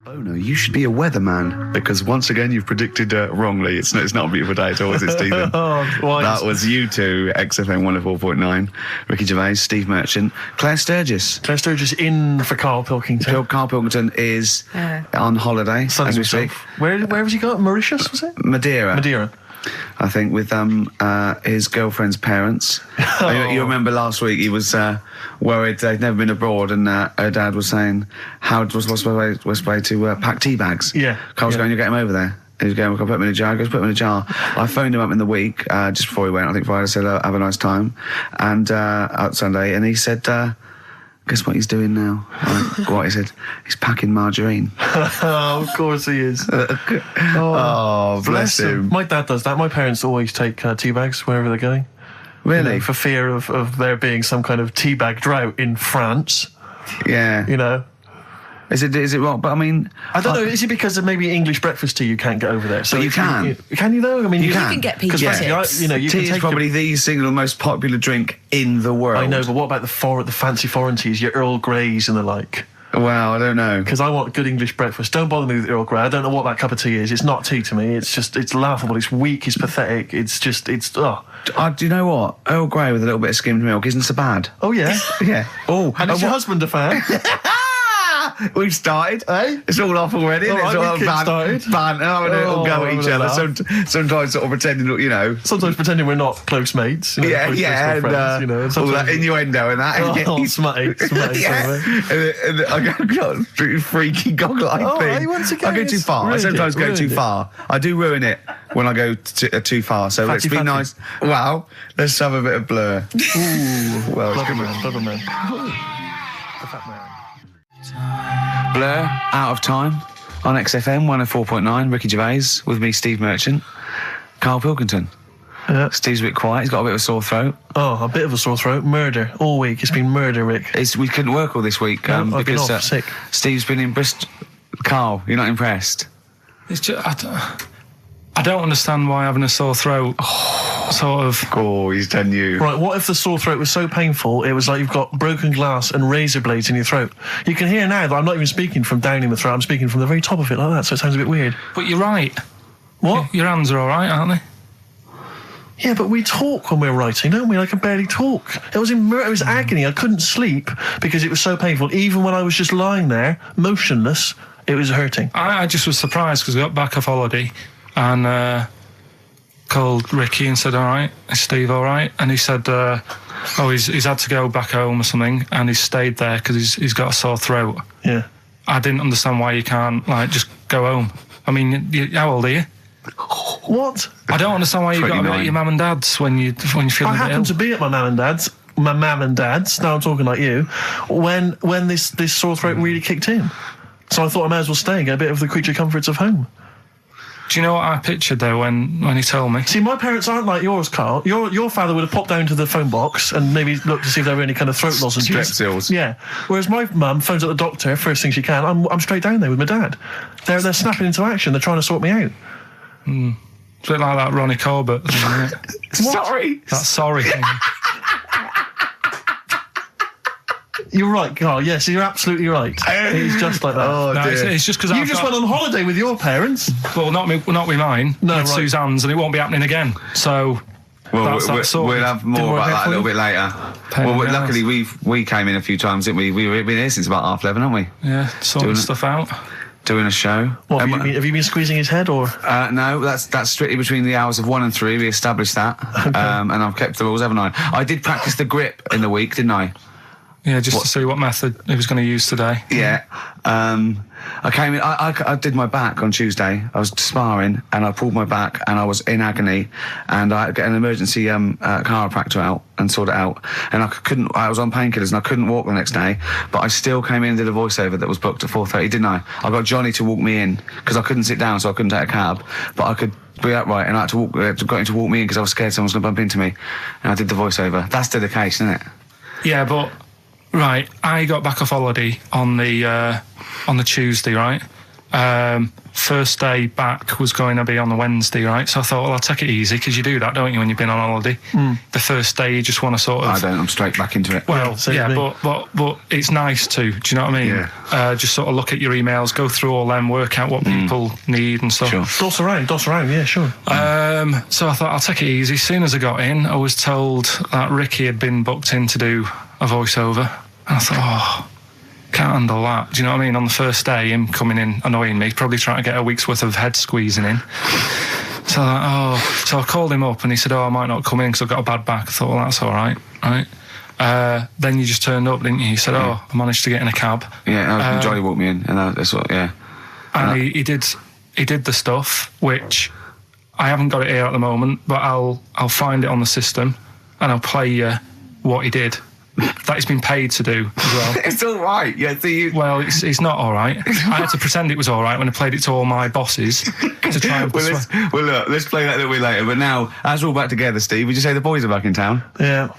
Bono, you should be a weatherman because once again you've predicted wrongly. It's not a beautiful day at all, is it, Stephen? That was you two, XFM 104.9. Ricky Gervais, Steve Merchant, Claire Sturgis. Claire Sturgis in for Karl Pilkington. Karl Pilkington is on holiday as we speak. Where has he got? Mauritius, was it? Madeira. I think with his girlfriend's parents. You remember last week he was worried they'd never been abroad, and her dad was saying, what's the way to pack tea bags? Yeah. Carl's going, you get him over there. He was going, we'll put him in a jar. He goes, put him in a jar. I phoned him up in the week, just before he went, I think Friday, said, have a nice time. And out Sunday, and he said, guess what he's doing now? What he said? He's packing margarine. Oh, of course he is. Bless him. My dad does that. My parents always take tea bags wherever they're going. Really? You know, for fear of there being some kind of tea bag drought in France. Yeah. You know. Is it wrong? But I mean, I don't know. Is it because of maybe English breakfast tea you can't get over there? So but you can. Can you though? I mean, you can get peach tips. Tea is probably the single most popular drink in the world. I know, but what about the fancy foreign teas, your Earl Greys and the like? Well, I don't know. Because I want good English breakfast. Don't bother me with Earl Grey. I don't know what that cup of tea is. It's not tea to me. It's laughable. It's weak. It's pathetic. Do you know what? Earl Grey with a little bit of skimmed milk isn't so bad. Oh, yeah? Yeah. Oh, and is your husband a fan? We've started. It's all off already. It's all started. We'll go at each other. Sometimes sort of pretending, you know. Sometimes pretending we're not close mates. You know, and friends, you know. All that innuendo and that. Smutty. And I got freaky goggle-eyed thing. I go too far. I sometimes go too far. I do ruin it when I go too far. So let's be nice. Wow. Let's have a bit of Blur. Ooh. Well, Clever man. The fat man. Blur, Out of Time, on XFM 104.9, Ricky Gervais, with me, Steve Merchant, Karl Pilkington. Yeah. Steve's a bit quiet, he's got a bit of a sore throat. Oh, a bit of a sore throat. Murder, all week. It's been murder, Rick. We couldn't work all this week I've been because off sick. Steve's been in Bristol. Karl, you're not impressed? It's just, I don't understand why having a sore throat sort of... Oh, he's done you. Right, what if the sore throat was so painful it was like you've got broken glass and razor blades in your throat? You can hear now that I'm not even speaking from down in the throat, I'm speaking from the very top of it like that, so it sounds a bit weird. But you're right. What? Your hands are all right, aren't they? Yeah, but we talk when we're writing, don't we? I can barely talk. It was agony. I couldn't sleep because it was so painful. Even when I was just lying there, motionless, it was hurting. I just was surprised because I got back off holiday and called Ricky and said, all right, is Steve all right? And he said, he's had to go back home or something, and he's stayed there because he's got a sore throat. Yeah. I didn't understand why you can't, just go home. I mean, how old are you? What? I don't understand why you got to be at your mum and dad's when you're feeling I happened to be at my mum and dad's. Now I'm talking like you. When this sore throat really kicked in, so I thought I might as well stay and get a bit of the creature comforts of home. Do you know what I pictured though when he told me? See, my parents aren't like yours, Karl. Your father would have popped down to the phone box and maybe looked to see if there were any kind of throat lozenges. Strepsils. Yeah. Whereas my mum phones up the doctor first thing she can. I'm straight down there with my dad. They're snapping into action. They're trying to sort me out. It's a bit like that Ronnie Corbett thing, isn't it? Sorry. That sorry thing. You're right, Karl. Yes, you're absolutely right. He's just like that. Oh, no, dear. it's just because you just went on holiday with your parents. Well, not with mine. No, with right. Suzanne's, and it won't be happening again. So, we'll have more about that a little bit later. Luckily we came in a few times, didn't we? We've been here since about 11:30, haven't we? Yeah, sorting stuff out. Doing a show. What, have you been squeezing his head, or? No, that's strictly between the hours of 1 and 3. We established that, okay. And I've kept the rules, haven't I? I did practice the grip in the week, didn't I? Yeah, just to see what method he was going to use today. Yeah. I came in, I did my back on Tuesday. I was sparring and I pulled my back and I was in agony, and I had to get an emergency chiropractor out and sort it out. And I was on painkillers and I couldn't walk the next day, but I still came in and did a voiceover that was booked at 4:30, didn't I? I got Johnny to walk me in because I couldn't sit down, so I couldn't take a cab, but I could be upright, and I had to got him to walk me in because I was scared someone was going to bump into me. And I did the voiceover. That's dedication, isn't it? Yeah, but right, I got back off holiday on the Tuesday, right? First day back was going to be on the Wednesday, right? So I thought, well, I'll take it easy, because you do that, don't you, when you've been on holiday? The first day you just want to sort of... I don't. I'm straight back into it. Well, but it's nice to. Do you know what I mean? Yeah. Just sort of look at your emails, go through all them, work out what people need and stuff. Sure. Doss around, yeah, sure. So I thought, I'll take it easy. As soon as I got in, I was told that Ricky had been booked in to do a voiceover. And I thought, can't handle that. Do you know what I mean? On the first day, him coming in annoying me, probably trying to get a week's worth of head squeezing in. So I called him up and he said, I might not come in because I've got a bad back. I thought, well, that's all right, right? Then you just turned up, didn't you? He said, I managed to get in a cab. Yeah, Johnny walked me in, and that's what, yeah. And he did the stuff, which I haven't got it here at the moment, but I'll find it on the system and I'll play you what he did. That he's been paid to do as well. It's all right. Yeah. Well, it's not all right. I had to pretend it was all right when I played it to all my bosses to try and persuade. Look, let's play that a little bit later. But now, as we're all back together, Steve, would you say the boys are back in town? Yeah.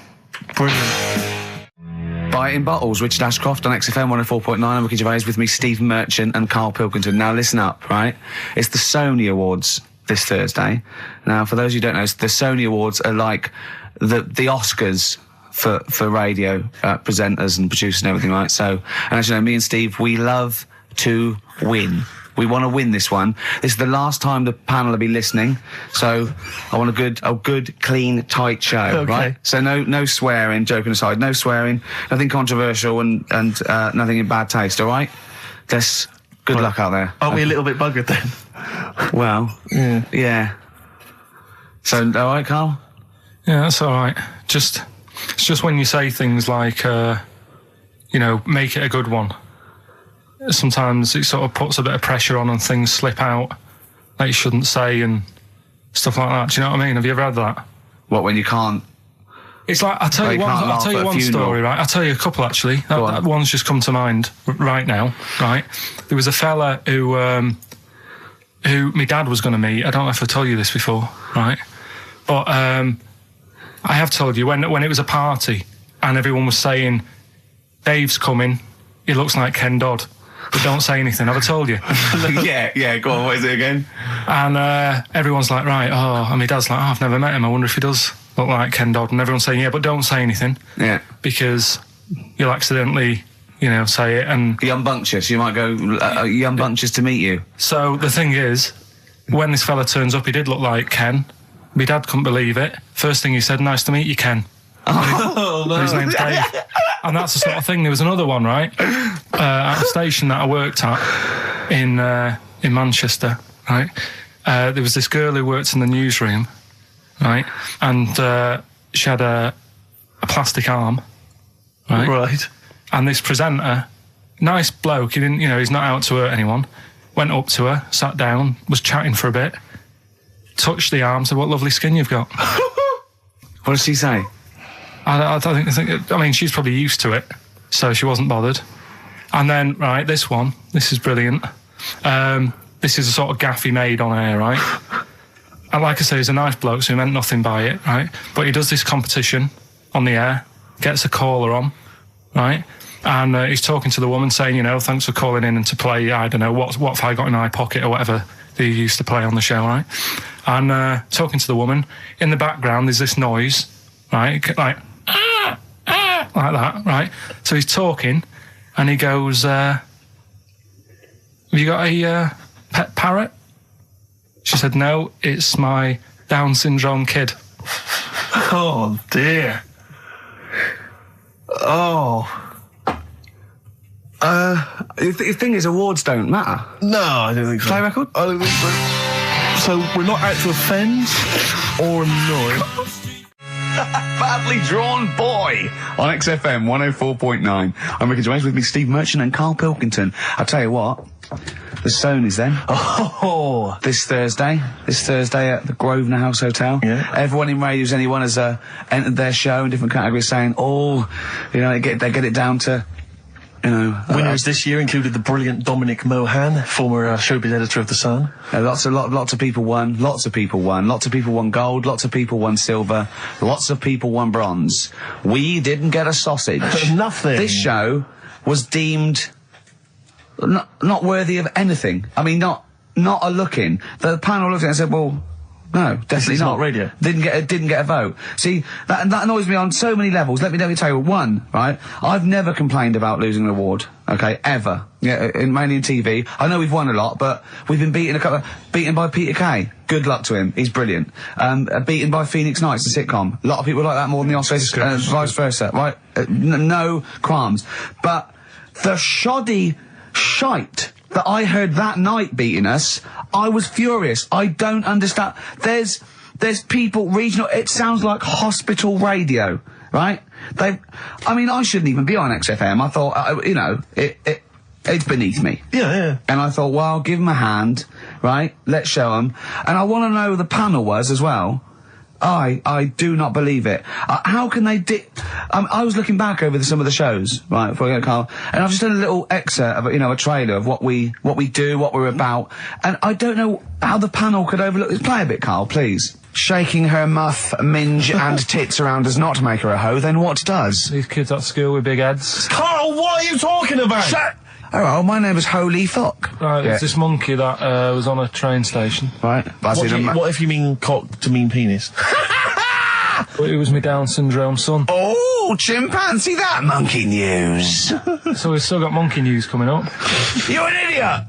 Brilliant. Buy it in bottles. Richard Ashcroft on XFM 104.9. I'm Ricky Gervais, with me, Steve Merchant and Karl Pilkington. Now, listen up, right? It's the Sony Awards this Thursday. Now, for those who don't know, the Sony Awards are like the Oscars for radio presenters and producers and everything, right? So, and as you know, me and Steve, we love to win. We want to win this one. This is the last time the panel will be listening, so I want a good, clean, tight show, okay. Right? So no swearing, joking aside, no swearing, nothing controversial and nothing in bad taste, all right? Good luck out there. Aren't we a little bit buggered then? Well, yeah. So, all right, Karl? Yeah, that's all right. It's just when you say things like, make it a good one. Sometimes it sort of puts a bit of pressure on and things slip out that you shouldn't say and stuff like that. Do you know what I mean? Have you ever had that? What, when you can't? It's like, I'll tell you one story, right? I'll tell you a couple, actually. That one's just come to mind right now, right? There was a fella who my dad was going to meet. I don't know if I told you this before, right? But I have told you, when it was a party and everyone was saying, Dave's coming, he looks like Ken Dodd, but don't say anything. Have I told you? yeah, go on, what is it again? And everyone's like, right, and my dad's like, I've never met him, I wonder if he does look like Ken Dodd. And everyone's saying, yeah, but don't say anything. Yeah. Because you'll accidentally, say it. And young bunctious, you might go, young bunctious to meet you. So the thing is, when this fella turns up, he did look like Ken. My dad couldn't believe it. First thing he said, nice to meet you, Ken. Oh, no. His name's Dave. And that's the sort of thing. There was another one, right? At a station that I worked at in Manchester, right? There was this girl who worked in the newsroom, right? And she had a plastic arm, right? Right. And this presenter, nice bloke, he didn't, he's not out to hurt anyone, went up to her, sat down, was chatting for a bit, touched the arm, said, what lovely skin you've got. What did she say? I think, she's probably used to it, so she wasn't bothered. And then, right, this is brilliant. This is a sort of gaff he made on air, right? And like I say, he's a nice bloke, so he meant nothing by it, right? But he does this competition on the air, gets a caller on, right? And he's talking to the woman saying, thanks for calling in and to play, I don't know, what have I got in my pocket or whatever they used to play on the show, right? And talking to the woman, in the background there's this noise, right? Like that, right? So he's talking and he goes, have you got a pet parrot? She said, no, it's my Down syndrome kid. Oh, dear. Oh. The thing is, awards don't matter. No, I don't think so. Play record? I don't think so. So we're not out to offend or annoy. Badly Drawn Boy on XFM 104.9. I'm Ricky Gervais, with me, Steve Merchant and Karl Pilkington. I'll tell you what, the Sonys then. Oh. This Thursday at the Grosvenor House Hotel. Yeah. Everyone in Radio's Anyone has entered their show in different categories saying, they get it down to, winners this year included the brilliant Dominic Mohan, former showbiz editor of The Sun. Lots of people won. Lots of people won gold. Lots of people won silver. Lots of people won bronze. We didn't get a sausage. Nothing. This show was deemed not worthy of anything. I mean, not a look-in. The panel looked at it and said, well, no, definitely not radio. Didn't get a vote. See, that annoys me on so many levels. Let me tell you one, right? I've never complained about losing an award, okay, ever. Yeah, mainly in TV. I know we've won a lot, but we've been beaten by Peter Kay. Good luck to him. He's brilliant. Beaten by Phoenix Nights, the sitcom. A lot of people like that more than the Oscars, vice versa, right? No qualms. But the shoddy shite that I heard that night beating us, I was furious. I don't understand. There's people, regional, it sounds like hospital radio, right? I mean, I shouldn't even be on XFM. I thought, it's beneath me. Yeah. And I thought, well, give them a hand, right? Let's show them. And I want to know who the panel was as well. I do not believe it. How can they I was looking back over some of the shows, right, before I go, Karl, and I've just done a little excerpt of, a trailer of what we do, what we're about, and I don't know how the panel could overlook this. Play a bit, Karl, please. Shaking her muff, minge and tits around does not make her a hoe, then what does? These kids at school with big heads. Karl, what are you talking about? Shut! Oh, my name is Holy Fuck. Right, it's this monkey that was on a train station. Right. What if you mean cock to mean penis? It was my Down syndrome son. Oh, chimpanzee, that monkey news. So we've still got monkey news coming up. You're an idiot!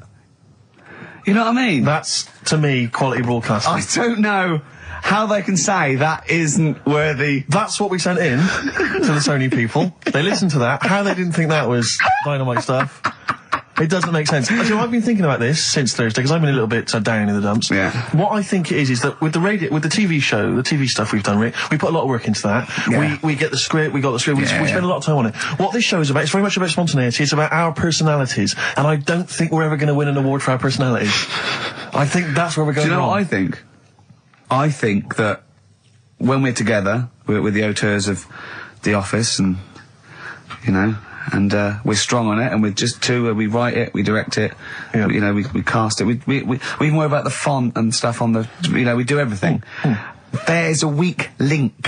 You know what I mean? That's, to me, quality broadcasting. I don't know how they can say that isn't worthy. That's what we sent in to the Sony people. They listened to that. How they didn't think that was dynamite stuff, it doesn't make sense. Actually, I've been thinking about this since Thursday, because I've been a little bit down in the dumps. Yeah. What I think it is that with the TV show, the TV stuff we've done, Rick, we put a lot of work into that. Yeah. We get the script, we spend a lot of time on it. What this show is about, it's very much about spontaneity, it's about our personalities, and I don't think we're ever going to win an award for our personalities. I think that's where we're going. Do you know wrong. what I think? I think that when we're together, with the auteurs of The Office, and, and we're strong on it, and we're just two, we write it, we direct it, we cast it, we even worry about the font and stuff on the, we do everything. There's a weak link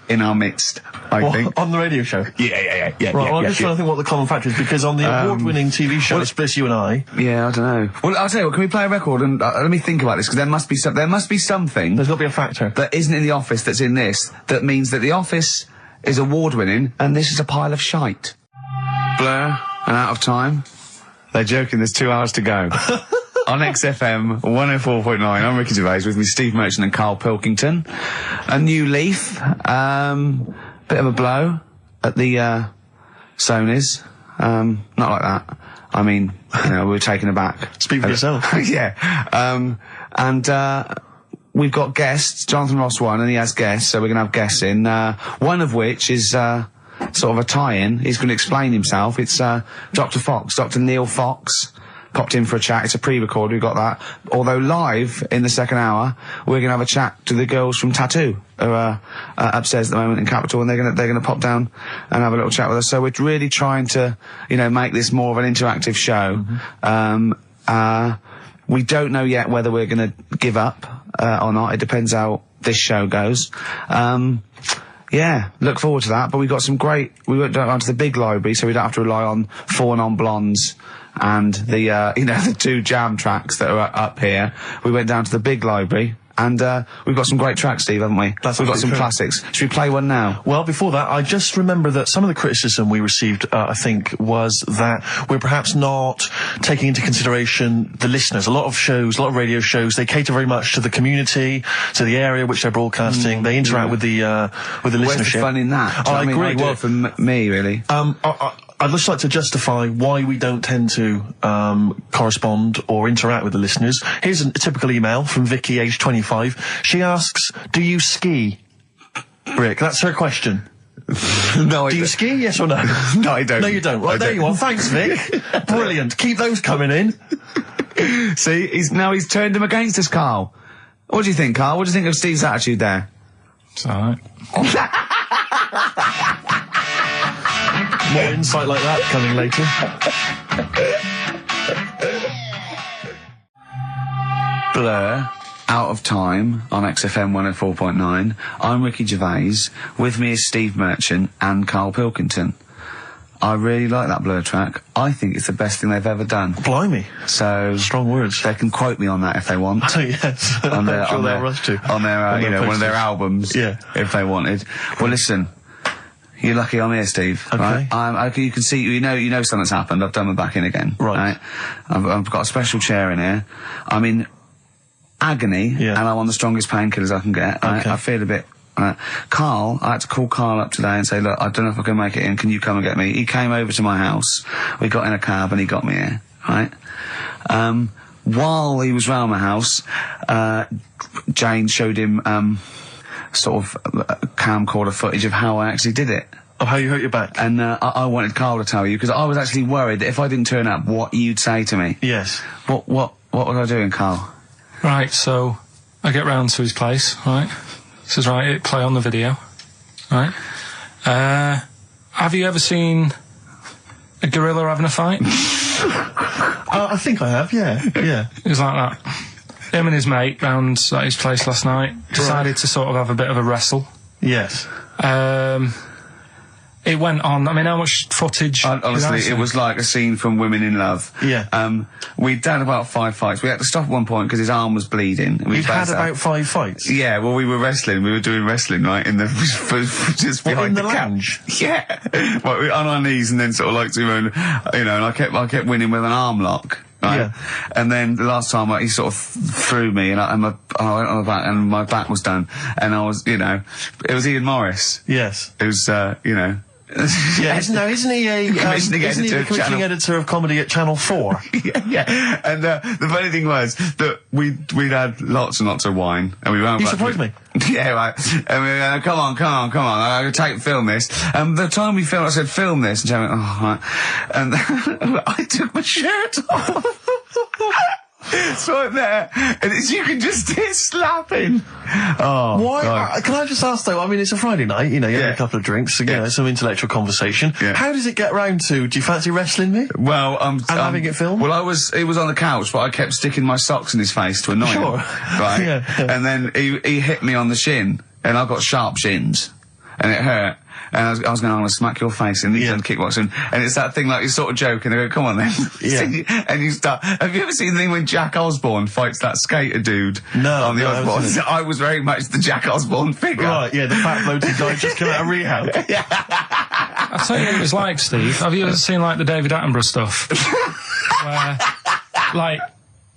in our midst, I think. On the radio show? Yeah. Right, well, I'm just trying to think what the common factor is, because on the award-winning TV show, it's Bliss You and I. Yeah, I don't know. Well, I'll tell you what, can we play a record and let me think about this, because there must be something. There's got to be a factor. That isn't in The Office that's in this, that means that The Office is award-winning, and this is a pile of shite. Blur and Out of Time. They're joking, there's 2 hours to go. On XFM 104.9, I'm Ricky Gervais, with me Steve Merchant and Karl Pilkington. A new leaf, bit of a blow at the Sonys. Not like that. I mean, we were taken aback. Speak for yourself. Yeah. We've got guests. Jonathan Ross won, and he has guests, so we're going to have guests in. One of which is sort of a tie-in. He's going to explain himself. It's Dr. Neil Fox. Popped in for a chat. It's a pre-record, we got that. Although live in the second hour, we're going to have a chat to the girls from Tattoo, who are upstairs at the moment in Capitol, and they're going to pop down and have a little chat with us. So we're really trying to, make this more of an interactive show. We don't know yet whether we're going to give up or not. It depends how this show goes. Yeah, look forward to that. But we got some great. We went down to the big library, so we don't have to rely on 4 Non-Blondes and the the 2 jam tracks that are up here. We went down to the big library, and we've got some great tracks, Steve, haven't we? We've got some classics. Should we play one now? Well, before that, I just remember that some of the criticism we received, I think, was that we're perhaps not taking into consideration the listeners. A lot of radio shows, they cater very much to the community, to the area which they're broadcasting. They interact with the listenership. Where's the fun in that? I agree. Well, for me, really. I'd just like to justify why we don't tend to correspond or interact with the listeners. Here's a typical email from Vicky, age 25. She asks, do you ski? Rick, that's her question. No, do you ski, yes or no? No, I don't. No, you don't. Right, there you are. Thanks, Vic. Brilliant. Keep those coming in. See, he's turned him against us, Karl. What do you think, Karl? What do you think of Steve's attitude there? It's alright. More insight like that coming later. Blur, Out of Time on XFM 104.9. I'm Ricky Gervais. With me is Steve Merchant and Karl Pilkington. I really like that Blur track. I think it's the best thing they've ever done. Blimey. So strong words. They can quote me on that if they want. Yes. On their, I'm sure on they'll their, rush to. on their, you know, one of their albums. Yeah. If they wanted. Well, listen. You're lucky I'm here, Steve. Okay. Right? You can see, you know something's happened. I've done my back in again. Right. I've got a special chair in here. I'm in agony, and I'm on the strongest painkillers I can get. Right? Okay. I feel a bit. Karl, I had to call Karl up today and say, look, I don't know if I can make it in. Can you come and get me? He came over to my house. We got in a cab and he got me here. Right. While he was round my house, Jane showed him sort of camcorder footage of how I actually did it. Of how you hurt your back. And I wanted Karl to tell you, because I was actually worried that if I didn't turn up, what you'd say to me. Yes. What was I doing, Karl? Right, so I get round to his place, right? Says, right, hit play on the video, right? Have you ever seen a gorilla having a fight? I think I have, yeah. It was like that. Him and his mate round at his place last night decided to sort of have a bit of a wrestle. Yes. It went on. I mean, how much footage? Honestly, it was like a scene from Women in Love. Yeah. We'd done about 5 fights. We had to stop at one point because his arm was bleeding. You'd had about 5 fights? Yeah, well, we were wrestling. We were doing wrestling, right, in the just behind the lounge. couch. Yeah. Well, we were on our knees and then sort of like doing, you know, and I kept winning with an arm lock. Right. Yeah. And then the last time he sort of threw me and I went on the back and my back was done. And I was, you know, it was Ian Morris. Yes. It was, you know. Yeah, isn't he the commissioning editor of comedy at Channel 4? yeah. And the funny thing was that we'd had lots and lots of wine, and we went. You surprised me. Yeah, right. And we went, come on. I'm gonna film this. And the time we filmed, I said, film this, and Jen went, oh, right. And I took my shirt off. It's right there, and you can just hear slapping. Oh, why? Can I just ask though? I mean, it's a Friday night, you know, you have a couple of drinks, you know, some intellectual conversation. Yeah. How does it get round to? Do you fancy wrestling me? Well, and having it filmed. Well, he was on the couch, but I kept sticking my socks in his face to annoy him. Right. Yeah. And then he hit me on the shin, and I've got sharp shins, and it hurt. And I was going, I'm going to smack your face, and he's done kickboxing. And it's that thing like you sort of joke, and they go, come on then. Yeah. And you start, have you ever seen the thing when Jack Osborne fights that skater dude? No. On the Osborne? I was very much the Jack Osborne figure. Right, yeah, the fat bloated guy just came out of rehab. I'll tell you what it was like, Steve. Have you ever seen like the David Attenborough stuff? Where, like,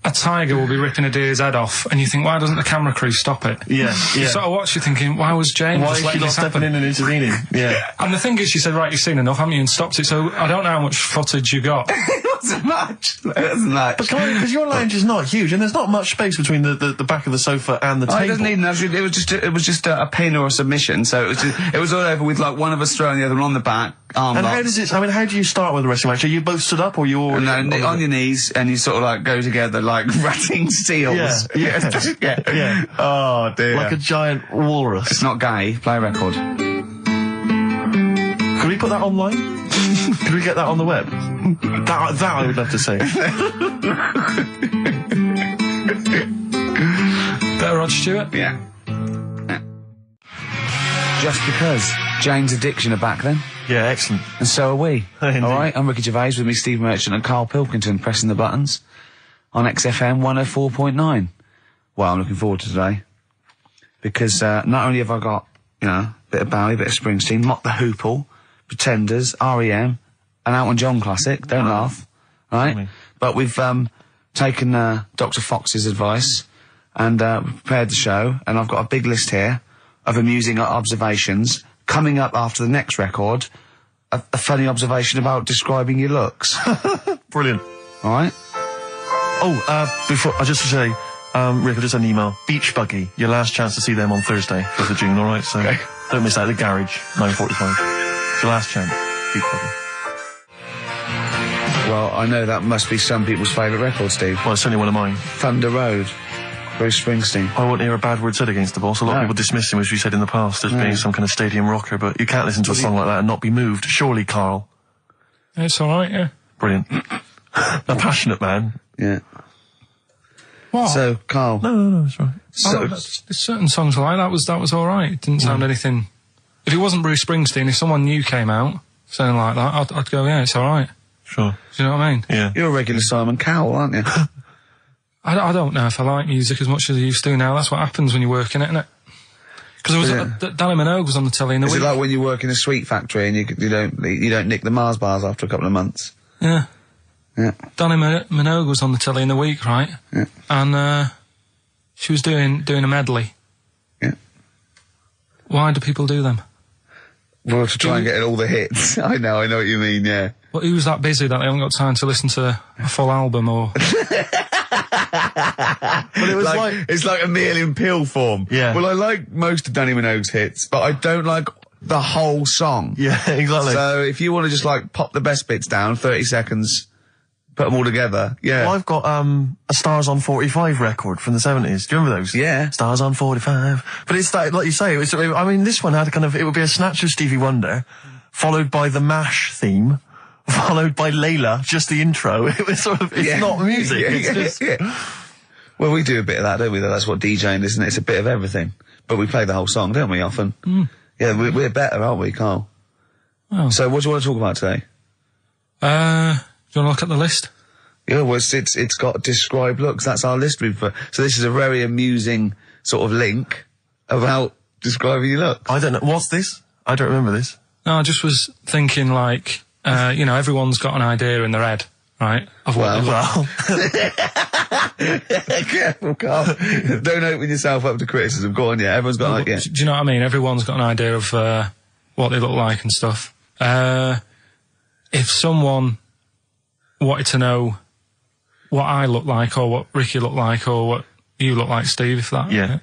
a tiger will be ripping a deer's head off, and you think, why doesn't the camera crew stop it? Yeah. You sort of watch, you're thinking, why was James Why just is she letting not this stepping happen? in and intervening? Yeah. And the thing is, she said, right, you've seen enough, haven't you, and stopped it, so I don't know how much footage you got. It wasn't much. It wasn't much. But because your lounge is not huge, and there's not much space between the back of the sofa and the table. It doesn't need enough. It was just a pin or a submission, so it was all over with like one of us throwing the other one on the back. And how does it? I mean, how do you start with a wrestling match? Are you both stood up, or you're on your knees, and you sort of like go together like ratting seals? Yeah. Oh dear. Like a giant walrus. It's not gay. Play a record. Could we put that online? Could we get that on the web? That I would love to see. Better Rod Stewart? Yeah. Just because Jane's Addiction are back then. Yeah, excellent. And so are we. Indeed. All right, I'm Ricky Gervais with me, Steve Merchant and Karl Pilkington pressing the buttons on XFM 104.9. Well, I'm looking forward to today because not only have I got, you know, a bit of Bowie, a bit of Springsteen, Mock the Hoople, Pretenders, R.E.M., an Elton John classic, don't laugh, right? But we've taken Dr. Fox's advice and prepared the show, and I've got a big list here of amusing observations. Coming up after the next record, a funny observation about describing your looks. Brilliant. All right? Oh, before, I just to say, Rick, I just had an email. Beach Buggy, your last chance to see them on Thursday, 5th of June, alright? So don't miss out. The Garage, 9:45. It's your last chance. Beach Buggy. Well, I know that must be some people's favourite record, Steve. Well, it's certainly one of mine. Thunder Road, Bruce Springsteen. I wouldn't hear a bad word said against the boss. A lot of people dismiss him, as we said in the past, as being some kind of stadium rocker, but you can't listen to a song like that and not be moved. Surely, Karl. It's alright, yeah. Brilliant. A passionate man. Yeah. What? So, Karl. No, it's right. So, there's certain songs like that was alright. It didn't sound anything. If it wasn't Bruce Springsteen, if someone new came out, something like that, I'd go, yeah, it's all right. Sure. Do you know what I mean? Yeah. You're a regular Simon Cowell, aren't you? I don't know if I like music as much as I used to now. That's what happens when you work in it, isn't it? Because Danny Minogue was on the telly in the week. Is it like when you work in a sweet factory and you don't nick the Mars bars after a couple of months? Yeah. Yeah. Danny Minogue was on the telly in the week, right? Yeah. And she was doing a medley. Yeah. Why do people do them? Well, to try and get all the hits. I know what you mean, yeah. Well, who's that busy that they haven't got time to listen to a full album or... But it was it's like a meal in pill form. Yeah. Well, I like most of Danny Minogue's hits, but I don't like the whole song. Yeah, exactly. So if you want to just like pop the best bits down, 30 seconds, put them all together, yeah. Well, I've got a Stars on 45 record from the 70s. Do you remember those? Yeah. Stars on 45. But it's that, like you say, I mean, this one had a kind of, it would be a snatch of Stevie Wonder, followed by the MASH theme, followed by Layla, just the intro. It was sort of, it's not music. It's just... Well, we do a bit of that, don't we? That's what DJing is, isn't it? It's a bit of everything. But we play the whole song, don't we, often? Mm. Yeah, we're better, aren't we, Karl? Oh. So what do you want to talk about today? Do you want to look at the list? Yeah, well, it's got describe looks. That's our list we've put. So this is a very amusing sort of link about describing your look. I don't know. What's this? I don't remember this. No, I just was thinking like, everyone's got an idea in their head, right? Of what Careful, Karl. Don't open yourself up to criticism. Go on, yeah. Everyone's got an idea. Do you know what I mean? Everyone's got an idea of what they look like and stuff. If someone wanted to know what I look like or what Ricky looked like or what you look like, Steve, if that... Yeah.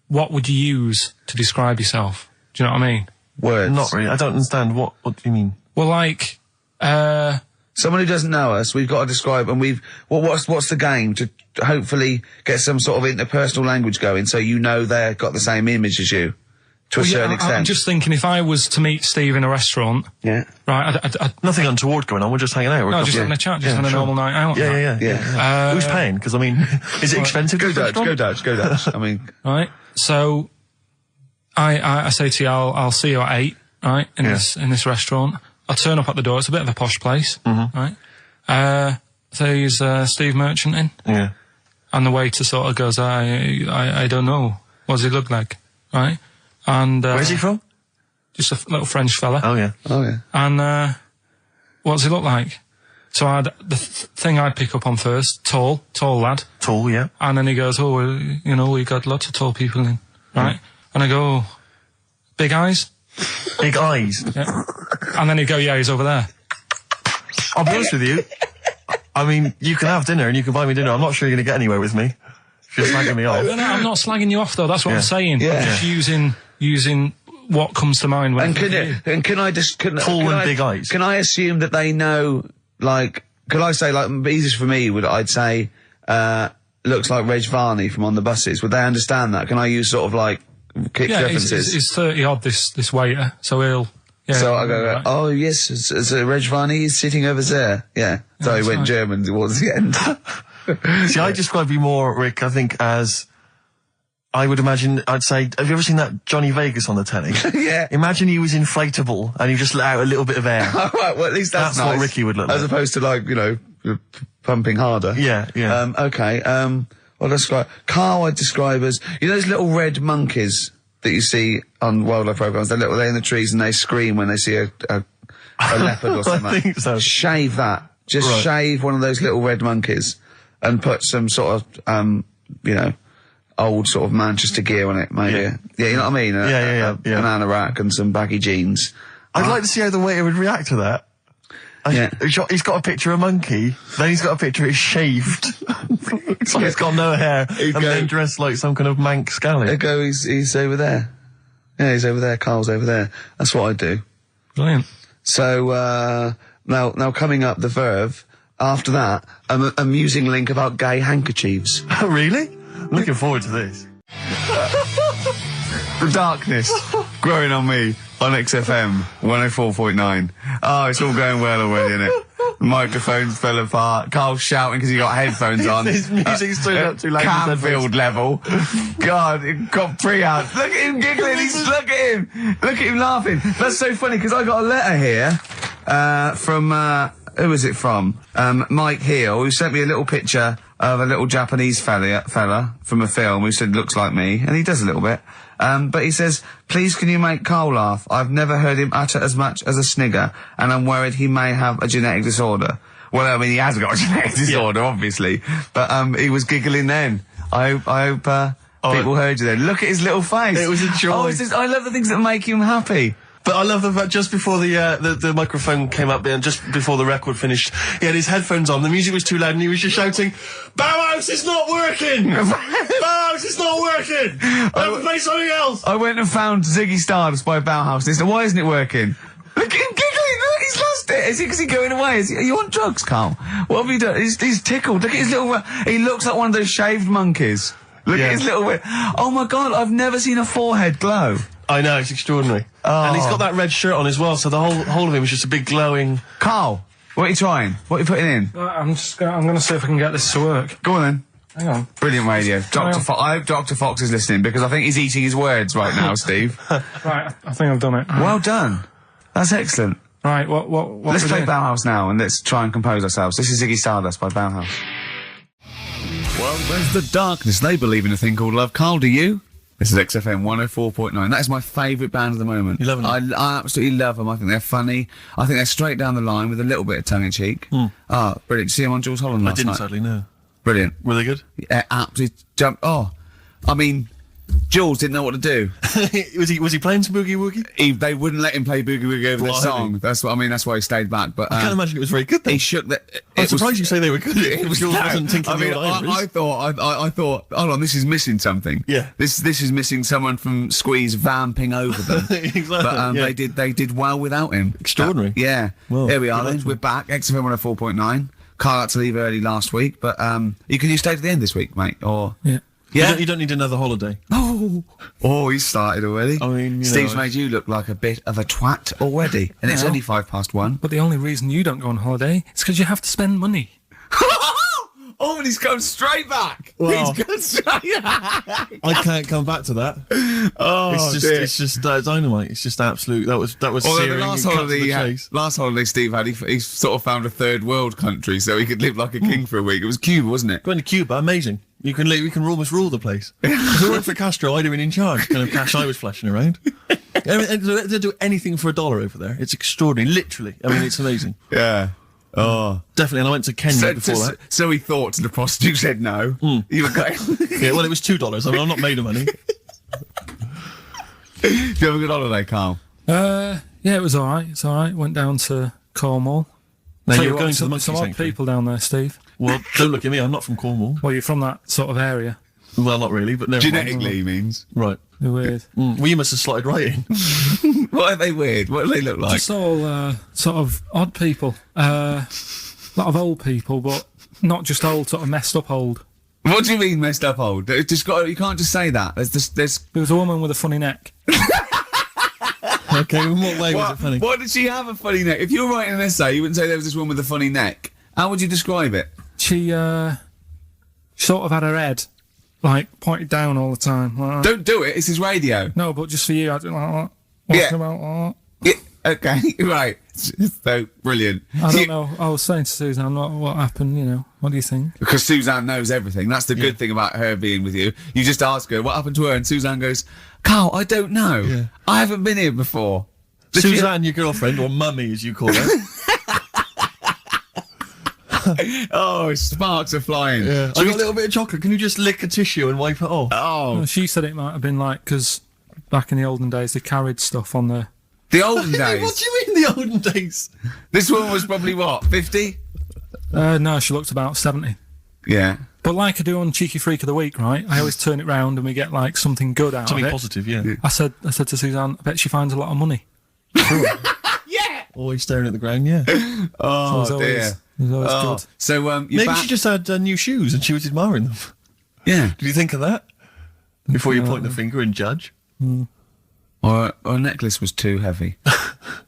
What would you use to describe yourself? Do you know what I mean? Words. Not really. I don't understand. What do you mean? Well, like... Someone who doesn't know us, we've got to describe, and what's the game to hopefully get some sort of interpersonal language going so you know they've got the same image as you, to a certain extent. I'm just thinking if I was to meet Steve in a restaurant... Yeah. Right, Nothing untoward going on, we're just hanging out. No, just having a chat, just having a normal night out. Yeah. Who's paying? Because, I mean, is it expensive? Go Dutch. I mean... Right, so, I say to you, I'll see you at 8, right, in this restaurant. I turn up at the door, it's a bit of a posh place, right? There's Steve Merchant in. Yeah. And the waiter sort of goes, I don't know. What does he look like? Right? And where's he from? Just a little French fella. Oh yeah. And what does he look like? So the thing I'd pick up on first, tall lad. Tall, yeah. And then he goes, we got lots of tall people in, right? And I go, big eyes? Big eyes? Yeah. And then he'd go, yeah, he's over there. I'll be honest with you. I mean, you can have dinner and you can buy me dinner. I'm not sure you're going to get anywhere with me. If you're slagging me off. No, I'm not slagging you off, though. That's what I'm saying. Yeah. I'm just using what comes to mind when can I just... Tall and big eyes. Can I assume that they know, like... Could I say, like, easiest for me I'd say, looks like Reg Varney from On the Buses. Would they understand that? Can I use sort of, like, kick references? He's 30-odd, this waiter, so he'll... Yeah, so I go, right. Oh, yes, it's Reg Varney is sitting over there. Yeah. So he went German towards the end. See, I describe you more, Rick, I think, as... I would imagine, I'd say, have you ever seen that Johnny Vegas on the telly? Yeah. Imagine he was inflatable and he just let out a little bit of air. All right, well, at least that's nice. What Ricky would look like. As opposed to, like, pumping harder. Yeah. Okay, well, describe... Karl I'd describe as... You know those little red monkeys that you see on wildlife programs? They're in the trees and they scream when they see a leopard or something. I think so. Shave that. Just shave one of those little red monkeys and put some sort of, old sort of Manchester gear on it, maybe. Yeah, you know what I mean? A banana rack and some baggy jeans. I'd like to see how the waiter would react to that. He's got a picture of a monkey, then he's got a picture of shaved. It's like he's got no hair, then dressed like some kind of Manx scally. He's over there. Yeah, he's over there, Karl's over there. That's what I do. Brilliant. So, now coming up the Verve, after that, an amusing link about gay handkerchiefs. Really? I'm looking forward to this. The darkness growing on me on XFM 104.9. Oh, it's all going well already, isn't it? Microphones fell apart. Carl's shouting because he got headphones on. His music's turned up too loud. Canfield level. God, it got pre-out. Look at him giggling. Look at him laughing. That's so funny because I got a letter here from who is it from? Mike Heel, who sent me a little picture of a little Japanese fella from a film who said looks like me, and he does a little bit. But he says, please can you make Karl laugh? I've never heard him utter as much as a snigger, and I'm worried he may have a genetic disorder. Well, I mean, he has got a genetic disorder, obviously. But, he was giggling then. I hope, people heard you then. Look at his little face. It was a joy. I love the things that make him happy. But I love the fact just before the microphone came up there and just before the record finished, he had his headphones on, the music was too loud and he was just shouting, Bauhaus is not working! Bauhaus is not working! I'll play something else! I went and found Ziggy Stardust by Bauhaus and he said, why isn't it working? Look at him giggling, look, he's lost it! Is he going away? Are you on drugs, Karl? What have you done? He's tickled, look at his little, he looks like one of those shaved monkeys. Look at his little, oh my god, I've never seen a forehead glow. I know, it's extraordinary. Oh. And he's got that red shirt on as well, so the whole of him is just a big glowing... Karl, what are you trying? What are you putting in? I'm going to see if I can get this to work. Go on then. Hang on. Brilliant radio. I hope Dr. Fox is listening because I think he's eating his words right now, Steve. Right, I think I've done it. Well done. That's excellent. Right, what Let's play Bauhaus now and let's try and compose ourselves. This is Ziggy Stardust by Bauhaus. Well, where's the darkness? They believe in a thing called love. Karl, do you? This is XFM 104.9. That is my favourite band at the moment. You love them? I absolutely love them. I think they're funny. I think they're straight down the line with a little bit of tongue-in-cheek. Brilliant. Did you see them on Jules Holland last night? I didn't, sadly, no. Brilliant. Were they good? Yeah, absolutely jump. Oh, I mean, Jules didn't know what to do. was he playing some Boogie Woogie? They wouldn't let him play Boogie Woogie over their song. That's what I mean. That's why he stayed back. But I can't imagine it was very good. Then. He shook the. I'm surprised you say they were good. Jules wasn't thinking. I thought. Hold on, this is missing something. Yeah. This is missing someone from Squeeze vamping over them. Exactly. But they did well without him. Extraordinary. Yeah. Well, here we are. Then we're back. XFM 104.9. Karl had to leave early last week, but you stay to the end this week, mate. Or yeah. Yeah, you don't need another holiday. Oh, he started already. I mean, Steve's made you look like a bit of a twat already, and it's only 1:05. But the only reason you don't go on holiday is because you have to spend money. Oh, and he's gone straight back. Well, He's gone straight back. I can't come back to that. Oh, it's just dynamite. It's just absolute. That was. Although searing. the last holiday Steve had, he sort of found a third world country so he could live like a king for a week. It was Cuba, wasn't it? Going to Cuba, amazing. You can almost rule the place. If it weren't for Castro, I'd have been in charge. Kind of cash I was flashing around. They do anything for $1 over there. It's extraordinary, literally. I mean, it's amazing. Yeah. Oh, definitely. And I went to Kenya before that. So he thought, and the prostitute said no. You were going. Yeah, well, it was $2. I mean, I'm not made of money. Do you have a good holiday, Karl? Yeah, it was all right. It's all right. Went down to Cornwall. Now So you're going to the monkey some odd sanctuary. people down there, Steve. Well, don't look at me. I'm not from Cornwall. Well, you're from that sort of area. Well, not really, but never mind. Genetically, he means. Right. They're weird. Well, you must have slotted right in. What are they weird? What do they look like? Just all sort of odd people. A lot of old people, but not just old, sort of messed up old. What do you mean messed up old? You can't just say that. There's. There was a woman with a funny neck. Okay, in what way was it funny? Why did she have a funny neck? If you were writing an essay, you wouldn't say there was this woman with a funny neck. How would you describe it? She sort of had her head like pointed down all the time. Like that. Don't do it. This is radio. No, but just for you, I don't like that. Yeah. About Yeah. Okay. Right. So brilliant. I don't know. I was saying to Suzanne, what happened? You know, what do you think? Because Suzanne knows everything. That's the good thing about her being with you. You just ask her what happened to her, and Suzanne goes, "Karl, I don't know. Yeah. I haven't been here before." Suzanne, your girlfriend, or mummy as you call her. Oh, sparks are flying. Yeah. I got a little bit of chocolate. Can you just lick a tissue and wipe it off? Oh, Well, she said it might have been like because back in the olden days they carried stuff on the. the olden days. What do you mean the olden days? This woman was probably what, 50? No, she looked about 70. Yeah. But like I do on Cheeky Freak of the Week, right? I always turn it round and we get like something good out Something of it. positive, yeah. I said to Suzanne, I bet she finds a lot of money. Yeah. Always staring at the ground, yeah. Oh, So dear. it was always good. So, you're Maybe back. she just had new shoes and she was admiring them. Yeah. Did you think of that? Before you point the finger and judge? Or a necklace was too heavy.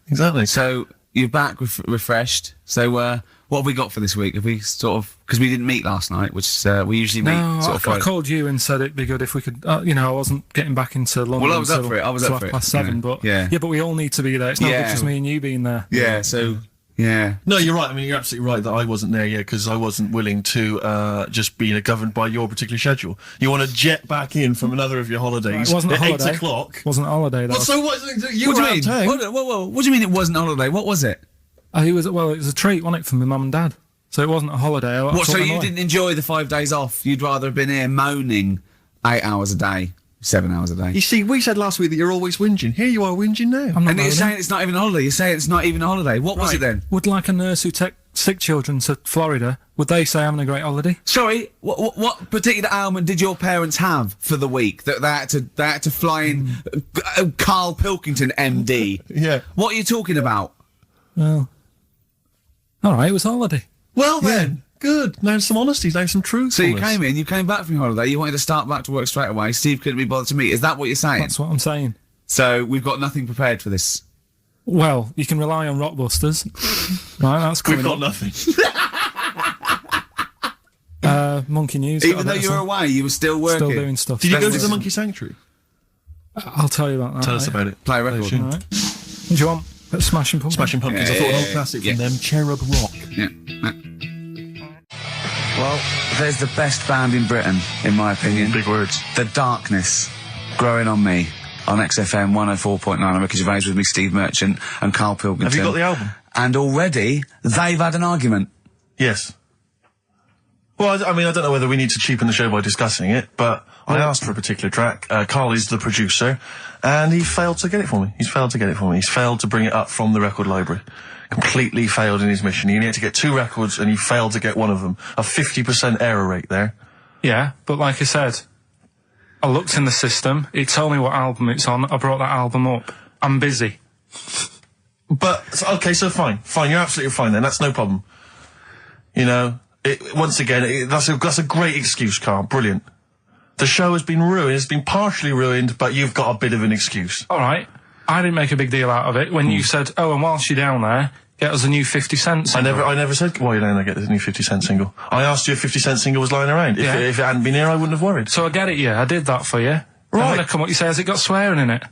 Exactly. So, you're back refreshed. So, What have we got for this week? Have we sort of, because we didn't meet last night, which we usually meet sort of I Friday. called you and said it'd be good if we could, I wasn't getting back into London. Well, I was up for it. I was up for it. 7:30, but yeah, but we all need to be there. It's not just me and you being there. Yeah, so. Yeah. No, you're right. I mean, you're absolutely right that I wasn't there yet because I wasn't willing to just be governed by your particular schedule. You want to jet back in from another of your holidays It wasn't a at holiday. 8 o'clock. It wasn't a holiday. Well, so what? You were out of town. What do you mean it wasn't a holiday? What was it? It was a treat, wasn't it, for my mum and dad? So it wasn't a holiday. What? So you didn't enjoy the 5 days off? You'd rather have been here moaning 8 hours a day, 7 hours a day. You see, we said last week that you're always whinging. Here you are whinging now. I'm not And you're moaning. saying it's not even a holiday. You're saying it's not even a holiday. What was it then? Would like a nurse who take sick children to Florida, would they say having a great holiday? Sorry, what particular ailment did your parents have for the week that they had to fly in Karl Pilkington, MD? Yeah. What are you talking about? Well, all right, it was a holiday. Well then, good. Now some honesty, now some truth. So you came back from your holiday, you wanted to start back to work straight away, Steve couldn't be bothered to meet. Is that what you're saying? That's what I'm saying. So we've got nothing prepared for this. Well, you can rely on Rockbusters. Right, that's coming We've got up. nothing. Monkey News. Even though you were away, you were still working. Still doing stuff. Did you go to the Monkey Sanctuary? I'll tell you about that. Tell us about it. Play a record. All right. Do you want Smashing Pumpkins? Smashing Pumpkins. Yeah, I thought an yeah, old yeah, classic yeah. from them, Cherub Rock. Yeah. Well, there's the best band in Britain, in my opinion. Big words. The Darkness, Growing on Me, on XFM 104.9. I'm Ricky Gervais with me, Steve Merchant and Karl Pilkington. Have you got the album? And already, they've had an argument. Yes. Well, I mean, I don't know whether we need to cheapen the show by discussing it, but I asked for a particular track. Karl is the producer, and he failed to get it for me. He's failed to bring it up from the record library. Completely failed in his mission. He needed to get 2 records, and he failed to get one of them. A 50% error rate there. Yeah, but like I said, I looked in the system. It told me what album it's on. I brought that album up. I'm busy. But, okay, so fine. Fine, you're absolutely fine then. That's no problem. You know, once again, that's a great excuse, Karl. Brilliant. The show has been ruined. It's been partially ruined, but you've got a bit of an excuse. All right. I didn't make a big deal out of it when you said, oh, and whilst you're down there, get us a new 50 Cent single. I never said, while you're down there, get this new 50 Cent single. I asked you if 50 Cent single was lying around. Yeah. If it hadn't been here, I wouldn't have worried. So I get it, yeah. I did that for you. Right. And when I come up, you say, has it got swearing in it?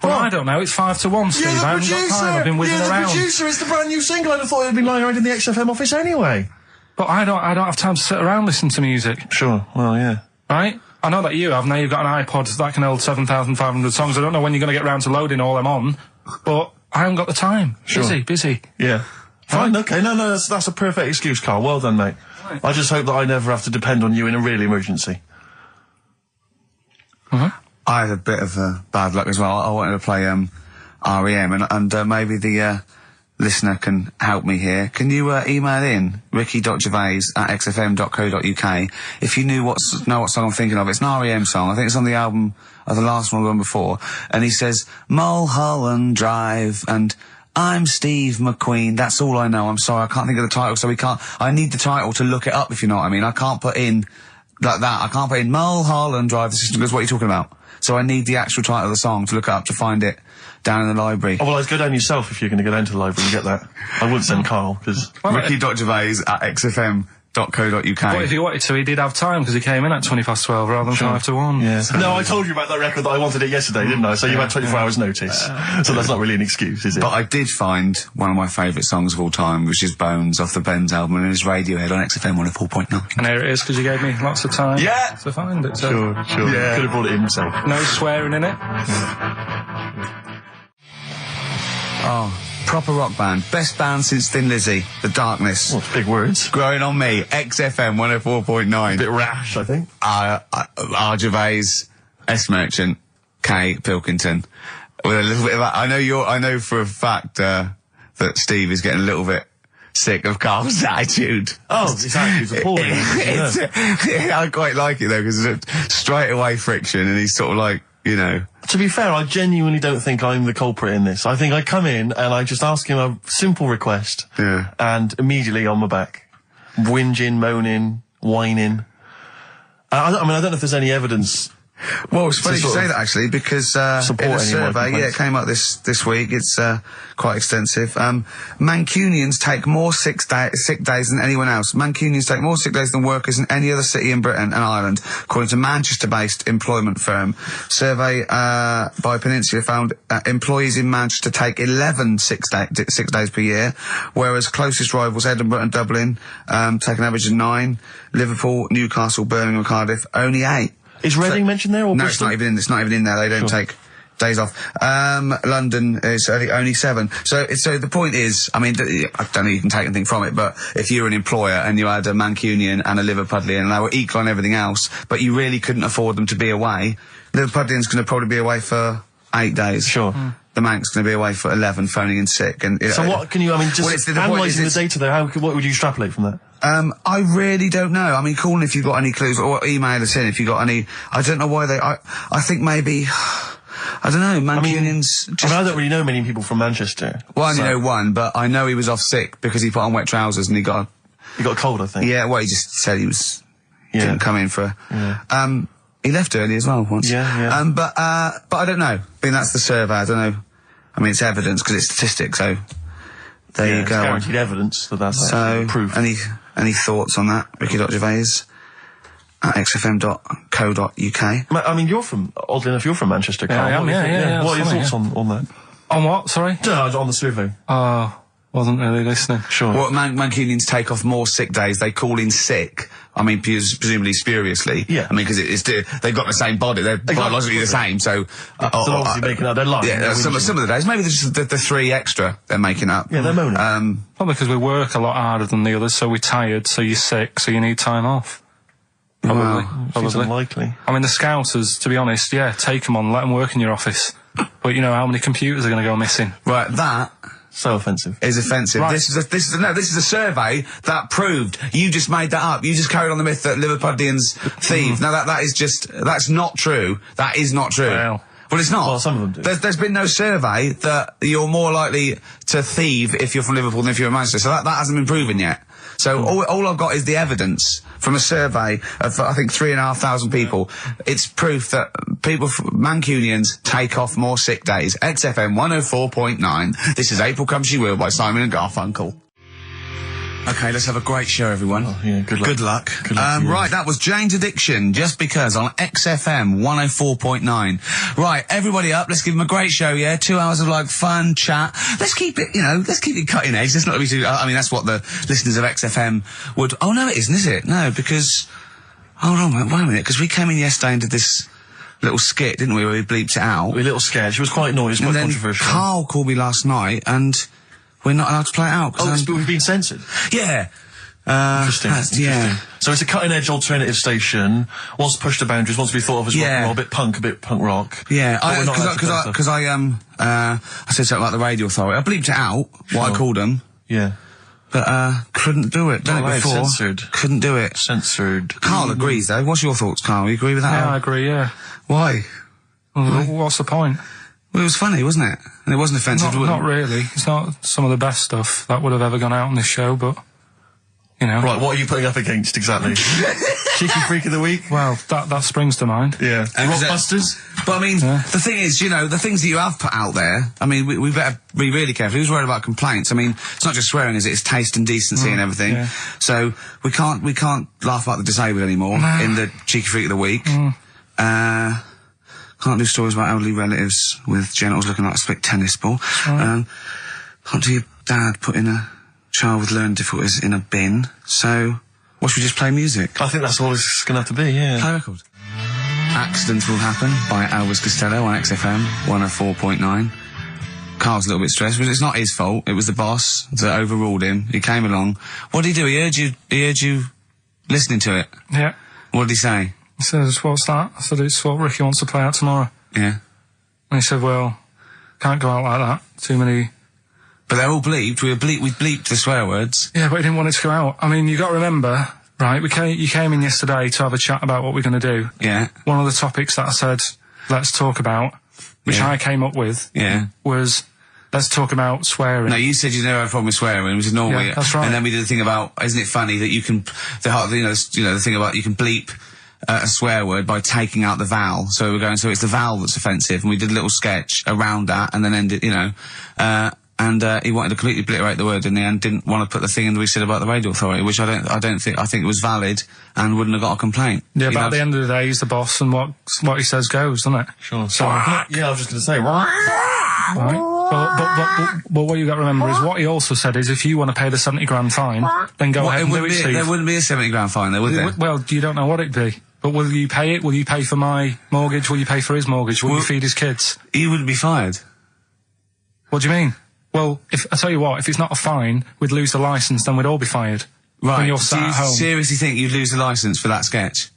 Well, I don't know. It's 5-1, Steve. I haven't got time. I've been whizzing around. You're the producer. It's the brand new single. I'd have thought it had been lying around in the XFM office anyway. But I don't have time to sit around listening to music. Sure. Well, yeah. Right? I know that you have. Now you've got an iPod that can hold 7,500 songs. I don't know when you're going to get round to loading all them on, but I haven't got the time. Sure. Busy. Yeah. Fine, okay. No, that's a perfect excuse, Karl. Well done, mate. Right. I just hope that I never have to depend on you in a real emergency. I had a bit of bad luck as well. I wanted to play REM, and maybe the listener can help me here. Can you email in ricky.gervais@xfm.co.uk if you know what song I'm thinking of? It's an REM song. I think it's on the album of the last one before. And he says, Mulholland Drive, and I'm Steve McQueen. That's all I know. I'm sorry, I can't think of the title, so I need the title to look it up, if you know what I mean. I can't put in like that. I can't put in Mulholland Drive. The system goes, what are you talking about? So I need the actual title of the song to look up to find it down in the library. Oh, well, I'd go down yourself if you're going to go down to the library and get that. I wouldn't send Karl, because... ricky.gervais@xfm.co.uk. But if he wanted to, he did have time because he came in at 12 rather than 5-1. Yeah. No, I told you about that record that I wanted it yesterday, didn't I? So you had 24 hours notice. So that's not really an excuse, is it? But I did find one of my favourite songs of all time, which is Bones off the Benz album, and it's Radiohead on XFM 104.9. And here it is because you gave me lots of time Yeah. to find it. So Sure. Yeah. Could have brought it in himself. no swearing in it. Oh, proper rock band. Best band since Thin Lizzy, The Darkness. Well, big words. Growing on Me, XFM 104.9. Bit rash, I think. R. Gervais, S. Merchant, K. Pilkington. With a little bit of that. I know for a fact that Steve is getting a little bit sick of Karl's attitude. Oh, his attitude's appalling. I quite like it though, because it's straight away friction, and he's sort of like, you know. To be fair, I genuinely don't think I'm the culprit in this. I think I come in and I just ask him a simple request. Yeah. And immediately on my back. Whinging, moaning, whining. I don't know if there's any evidence Well, it's funny you sort say of that actually, because in a support any of my survey, complaints. it came out this week. It's quite extensive. Mancunians take more sick days than anyone else. Mancunians take more sick days than workers in any other city in Britain and Ireland, according to Manchester-based employment firm. Survey by Peninsula found employees in Manchester take 11 sick days per year, whereas closest rivals Edinburgh and Dublin take an average of 9. Liverpool, Newcastle, Birmingham, Cardiff only 8. Is Reading mentioned there, or No, Bristol? it's not even in there. They don't take days off. London is only 7. So the point is, I mean, I don't know if you can take anything from it, but if you're an employer and you had a Mancunian and a Liverpudlian and they were equal on everything else, but you really couldn't afford them to be away, Liverpudlian's going to probably be away for 8 days. Sure. The Manc's going to be away for 11, phoning in sick. And So what can you, I mean, just well, the point analysing the is data there, what would you extrapolate from that? I really don't know. I mean, call in if you've got any clues, or email us in if you've got any. I don't know why I think maybe, I don't know, Mancunians I mean, I don't really know many people from Manchester. Well, I only know one, but I know he was off sick because he put on wet trousers and he got You got a cold, I think. Yeah, well, he just said he didn't come in for... Yeah. He left early as well once. Yeah. But I don't know. I mean, that's the survey. I don't know. I mean, it's evidence because it's statistics, so there you It's go. guaranteed evidence that that's So, proof. any thoughts on that? Ricky.Gervais at xfm.co.uk. I mean, oddly enough, you're from Manchester, Karl. I am, What do you think? yeah, What are your funny, thoughts on that? On what? Sorry? On the survey. Wasn't really listening. Sure. Well, Mancunians take off more sick days. They call in sick. I mean, presumably spuriously. Yeah. I mean, because they've got the same body. They're biologically the same. So, They're obviously making up their life. yeah, some of the days. Maybe there's just the 3 extra they're making up. Yeah, they're moaning. Probably because we work a lot harder than the others, so we're tired, so you're sick, so you need time off. Probably. Seems Probably. unlikely. I mean, the Scousers, to be honest, yeah, take them on, let them work in your office. But you know how many computers are going to go missing? Right, that So offensive. is offensive. Right. This is a survey that proved. You just made that up. You just carried on the myth that Liverpudlians thieve. Now that's not true. That is not true. Well, it's not. Well, some of them do. There's been no survey that you're more likely to thieve if you're from Liverpool than if you're in Manchester. So that hasn't been proven yet. So all I've got is the evidence from a survey of, I think, 3,500 people. It's proof that Mancunians take off more sick days. XFM 104.9. This is April Comes She Will by Simon and Garfunkel. Okay, let's have a great show, everyone. Oh, yeah, good luck. Good luck. Good luck to you. Right, that was Jane's Addiction, Just Because, on XFM 104.9. Right, everybody up, let's give them a great show, yeah? 2 hours of, fun, chat. Let's keep it cutting edge. Let's not be too... I mean, that's what the listeners of XFM would... Oh, no, it isn't, is it? No, because... Hold on, wait a minute, because we came in yesterday and did this little skit, didn't we, where we bleeped it out. A little sketch. It was quite noisy, And quite then controversial. Karl called me last night, and we're not allowed to play it out. 'cause We've been censored. yeah. Interesting. Yeah. So it's a cutting-edge alternative station. Wants to push the boundaries. Wants to be thought of as rock Yeah. and roll, a bit punk rock. Yeah, But we're not allowed to play stuff. because I said something about the radio authority. I bleeped it out, what I called them, Yeah. but couldn't do it. Done Not it allowed, before. censored. Couldn't do it. Censored. Karl agrees though. What's your thoughts, Karl? You agree with that? yeah, I agree, yeah. Why? Well, what's the point? Well, it was funny, wasn't it? And it wasn't offensive. Not really. It's not some of the best stuff that would have ever gone out on this show, but, you know. Right, what are you putting up against exactly? Cheeky Freak of the Week? Well, that springs to mind. Yeah. Rockbusters? But I mean, Yeah. the thing is, the things that you have put out there, I mean, we better be really careful. Who's worried about complaints? I mean, it's not just swearing, is it? It's taste and decency and everything. yeah. So we can't laugh about the disabled anymore in the Cheeky Freak of the Week. Can't do stories about elderly relatives with genitals looking like a split tennis ball. Can't do your dad putting a child with learning difficulties in a bin. So, what should we just play music? I think that's all it's going to have to be, yeah. Play a record. Accidents Will Happen by Elvis Costello on XFM 104.9. Karl's a little bit stressed, but it's not his fault. It was the boss that overruled him. He came along. What did he do? He heard you listening to it. Yeah. What did he say? He says, what's that? I said, it's what Ricky wants to play out tomorrow. Yeah. And he said, well, can't go out like that. Too many... But they're all bleeped. We bleeped the swear words. Yeah, but he didn't want it to go out. I mean, you got to remember, right, you came in yesterday to have a chat about what we're going to do. Yeah. One of the topics that I said, let's talk about, which Yeah. I came up with, Yeah. was, let's talk about swearing. No, you said you never had a problem with swearing, which is normally... Yeah, that's right. And then we did the thing about, isn't it funny that you can... The thing about you can bleep a swear word by taking out the vowel. So we were going, so it's the vowel that's offensive, and we did a little sketch around that, and then ended, you know, and he wanted to completely obliterate the word in the end, didn't want to put the thing in that we said about the radio authority, which I think it was valid and wouldn't have got a comcomplaint. Yeah, but at the end of the day, he's the boss, and what he says goes, doesn't it? Sure. So, yeah, I was just going to say, right. But what you got to remember is what he also said is if you want to pay the 70 grand fine, then go ahead and do it, Steve. There wouldn't be a 70 grand fine there, would there? Well, you don't know what it'd be. But will you pay it? Will you pay for my mortgage? Will you pay for his mortgage? Will you feed his kids? He wouldn't be fired. What do you mean? Well, I tell you what, if it's not a fine, we'd lose the licence, then we'd all be fired. Right. When you're sat at home. Do you seriously think you'd lose the licence for that sketch?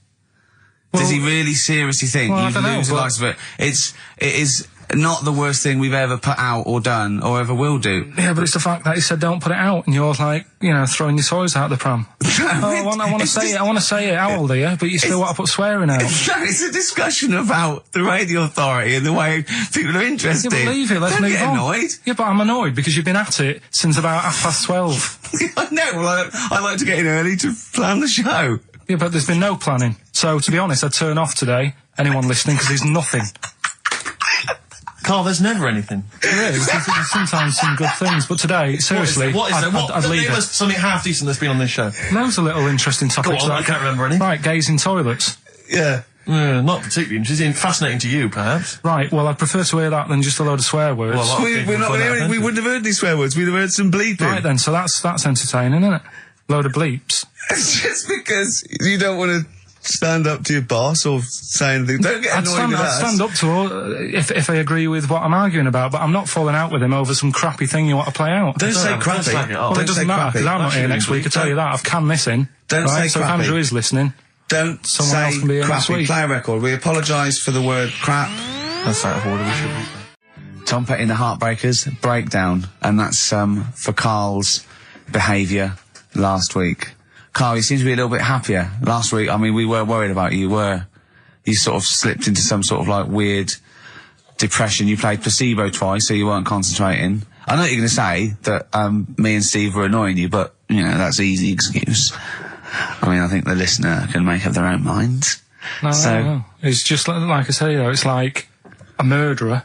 Well, does he really seriously think you'd lose the licence for it? It is not the worst thing we've ever put out or done or ever will do. Yeah, but it's the fact that he said don't put it out, and you're like, you know, throwing your toys out the pram. I want to say it. How old are you? But you still want to put swearing out. It's a discussion about the radio authority and the way people are interested. Yeah, but leave it. Let's Don't move get on. annoyed. Yeah, but I'm annoyed because you've been at it since about 12:30. I know. Well, I like to get in early to plan the show. Yeah, but there's been no planning. So, to be honest, I'd turn off today, anyone listening, because there's nothing. Carl, there's never anything. There is. There's sometimes some good things, but today, seriously, I'd leave it. Something half decent that's been on this show. Loads of little interesting topics. Go on, I can't remember any. Right, gays in toilets. Yeah. Not particularly interesting. Fascinating to you, perhaps. Right, well, I'd prefer to hear that than just a load of swear words. Well, we wouldn't have heard these swear words. We'd have heard some bleeping. Right then, so that's entertaining, isn't it? Load of bleeps. It's just because you don't want to stand up to your boss or say anything. Don't get annoyed with us. I'd stand up to her if I agree with what I'm arguing about, but I'm not falling out with him over some crappy thing you want to play out. Don't say crappy. Well, it doesn't matter, because I'm not here next week, I tell you that. I've canned this in. Don't say so crappy. If Andrew is listening, don't someone else can be here next crappy. week. Play a record. We apologise for the word crap. That's out of order, we should be. Tom Petty and the Heartbreakers, Breakdown, and that's for Karl's behaviour last week. Karl, you seem to be a little bit happier. Last week, I mean, we were worried about you. You sort of slipped into some sort of like weird depression. You played placebo twice, so you weren't concentrating. I know you're going to say that me and Steve were annoying you, but, you know, that's an easy excuse. I mean, I think the listener can make up their own minds. No. It's just like I say, you know, it's like a murderer,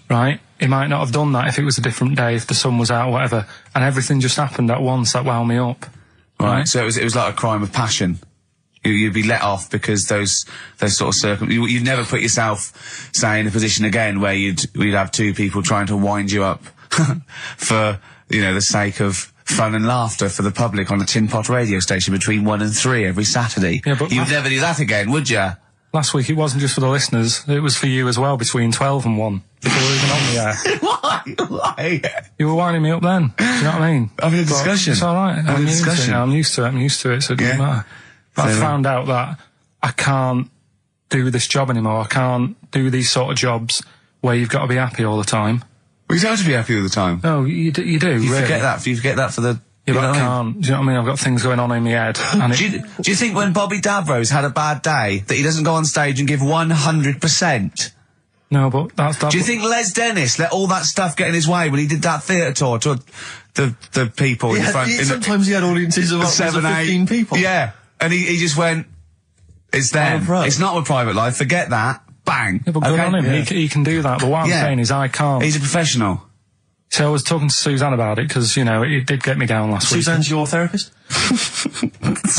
right? He might not have done that if it was a different day, if the sun was out or whatever, and everything just happened at once that wound me up. Right. So it was like a crime of passion. You'd be let off because those sort of circumstances. You'd never put yourself, say, in a position again where we'd have two people trying to wind you up for, you know, the sake of fun and laughter for the public on a tin pot radio station between 1 and 3 every Saturday. Yeah, but you'd never do that again, would you? Last week it wasn't just for the listeners, it was for you as well, between 12 and 1, before we were even on the air. Why? You were winding me up then, do you know what I mean? Having a discussion. It's alright, I'm used to it, so it doesn't matter. But I found out that I can't do this job anymore, I can't do these sort of jobs where you've got to be happy all the time. Well, you don't have to be happy all the time. No, you do, You really. forget that for the... Yeah, but I can't. Do you know what I mean? I've got things going on in my head. And do you think when Bobby Davros had a bad day that he doesn't go on stage and give 100%? No, but that's... Do you think Les Dennis let all that stuff get in his way when he did that theatre tour to the people in front? Sometimes he had audiences of 7, 15 people. Yeah, and he just went, it's them. It's not a private life. Forget that. Bang. Yeah, but good on him. Yeah. He can do that. But what I'm saying is I can't. He's a professional. So I was talking to Suzanne about it because, you know, it did get me down last week. Suzanne's your therapist?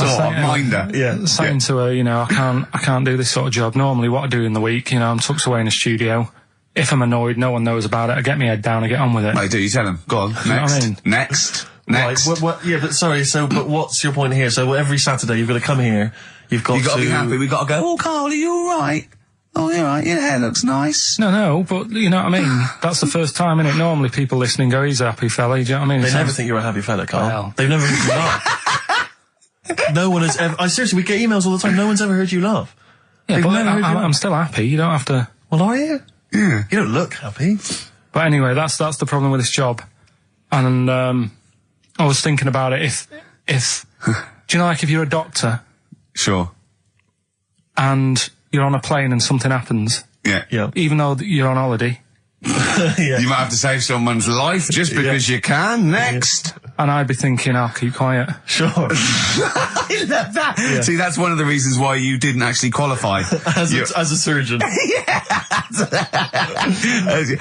Minder. Yeah. Saying to her, you know, I can't do this sort of job. Normally what I do in the week, you know, I'm tucked away in a studio. If I'm annoyed, no one knows about it. I get my head down, I get on with it. Right, do you tell them? Go on. Next. You know what I mean? Next. Right, yeah, but sorry, but what's your point here? So every Saturday you've got to come here, you've got to be happy, we've got to go, oh, Karl, are you alright? Oh, you're right, your hair looks nice. No, but you know what I mean? That's the first time, innit? Normally people listening go, he's a happy fella, do you know what I mean? They never think you're a happy fella, Karl. Well. They've never heard you laugh. No one has ever... seriously, we get emails all the time, no one's ever heard you laugh. Yeah, but I'm still happy, you don't have to... Well, are you? Yeah. You don't look happy. But anyway, that's the problem with this job. And, I was thinking about it, if do you know, like, if you're a doctor... Sure. And you're on a plane and something happens... Yeah. Even though you're on holiday... Yeah. You might have to save someone's life just because you can. Next. And I'd be thinking, I'll keep quiet. Sure. I love that. Yeah. See, that's one of the reasons why you didn't actually qualify as a surgeon.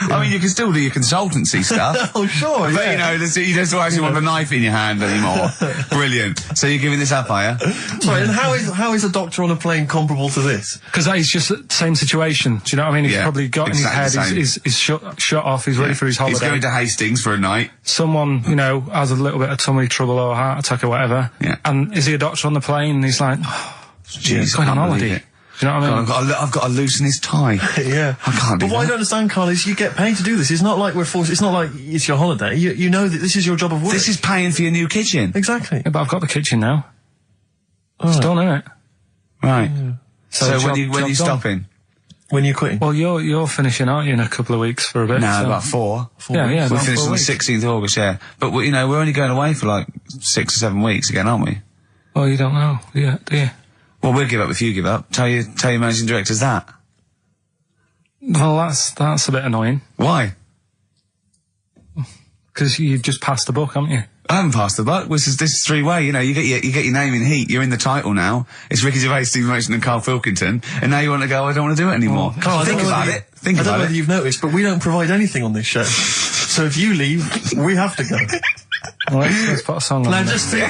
I mean, you can still do your consultancy stuff. Oh, sure. But you know, you don't actually want the knife in your hand anymore. Brilliant. So you're giving this up, are you? Sorry, and how is a doctor on a plane comparable to this? Because that is just the same situation. Do you know what I mean? He's probably got in his head, he's shut off, he's ready for his holiday. He's going to Hastings for a night. Someone, you know, has a little bit of tummy trouble or a heart attack or whatever. Yeah. And is he a doctor on the plane? And he's like, jeez, going on holiday. Do you know what I mean? I've got to loosen his tie. Yeah. I can't do But what I don't understand, Karl, is you get paid to do this. It's not like we're forced, it's not like it's your holiday. You know that this is your job of work. This is paying for your new kitchen. Exactly. Yeah, but I've got the kitchen now. It's done, isn't it? Right. Yeah. So when are you stopping? When are you quitting? Well, you're finishing, aren't you, in a couple of weeks for a bit? No, about 4. Yeah, we finish on the 16th of August, yeah. But, you know, we're only going away for like 6 or 7 weeks again, aren't we? Well, you don't know, do you? Well, we'll give up if you give up. Tell your managing directors that. Well, that's a bit annoying. Why? Because you've just passed the book, haven't you? I haven't passed the buck. This is 3-way. You know, you get your name in heat. You're in the title now. It's Ricky Gervais, Steve Merchant, and Karl Pilkington. And now you want to go, I don't want to do it anymore. Karl, think about it. I don't know whether you've noticed, but we don't provide anything on this show. So if you leave, we have to go. Well, let's put a song on. Now just think,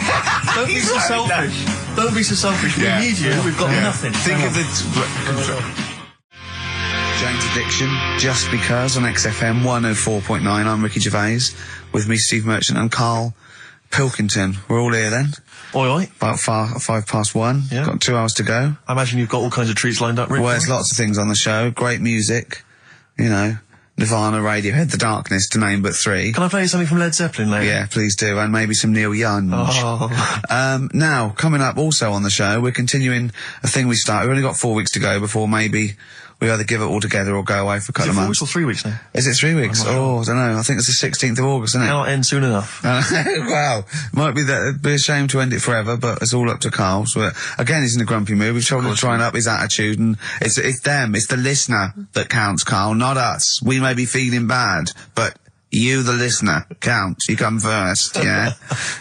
don't be so selfish. Don't be so selfish. Yeah. We need you. We've got nothing. Think of the Jane's Addiction, Just Because on XFM 104.9. I'm Ricky Gervais. With me, Steve Merchant, and Karl Pilkington. We're all here then. Oi, oi. About 1:05. Yeah. Got 2 hours to go. I imagine you've got all kinds of treats lined up, Rick. Well, there's lots of things on the show. Great music. You know, Nirvana, Radiohead, The Darkness, to name but 3. Can I play you something from Led Zeppelin later? Yeah, please do. And maybe some Neil Young. Oh. Now, coming up also on the show, we're continuing a thing we started. We've only got 4 weeks to go before maybe we either give it all together or go away for a couple of months. 4 weeks or 3 weeks now? Is it 3 weeks? I don't know. I think it's the 16th of August, isn't it? Cannot end soon enough. Wow. Might be that. It'd be a shame to end it forever, but it's all up to Karl. So, again, he's in a grumpy mood. We've told him to try and up his attitude, and it's them. It's the listener that counts, Karl, not us. We may be feeling bad, but you, the listener, counts. You come first, yeah?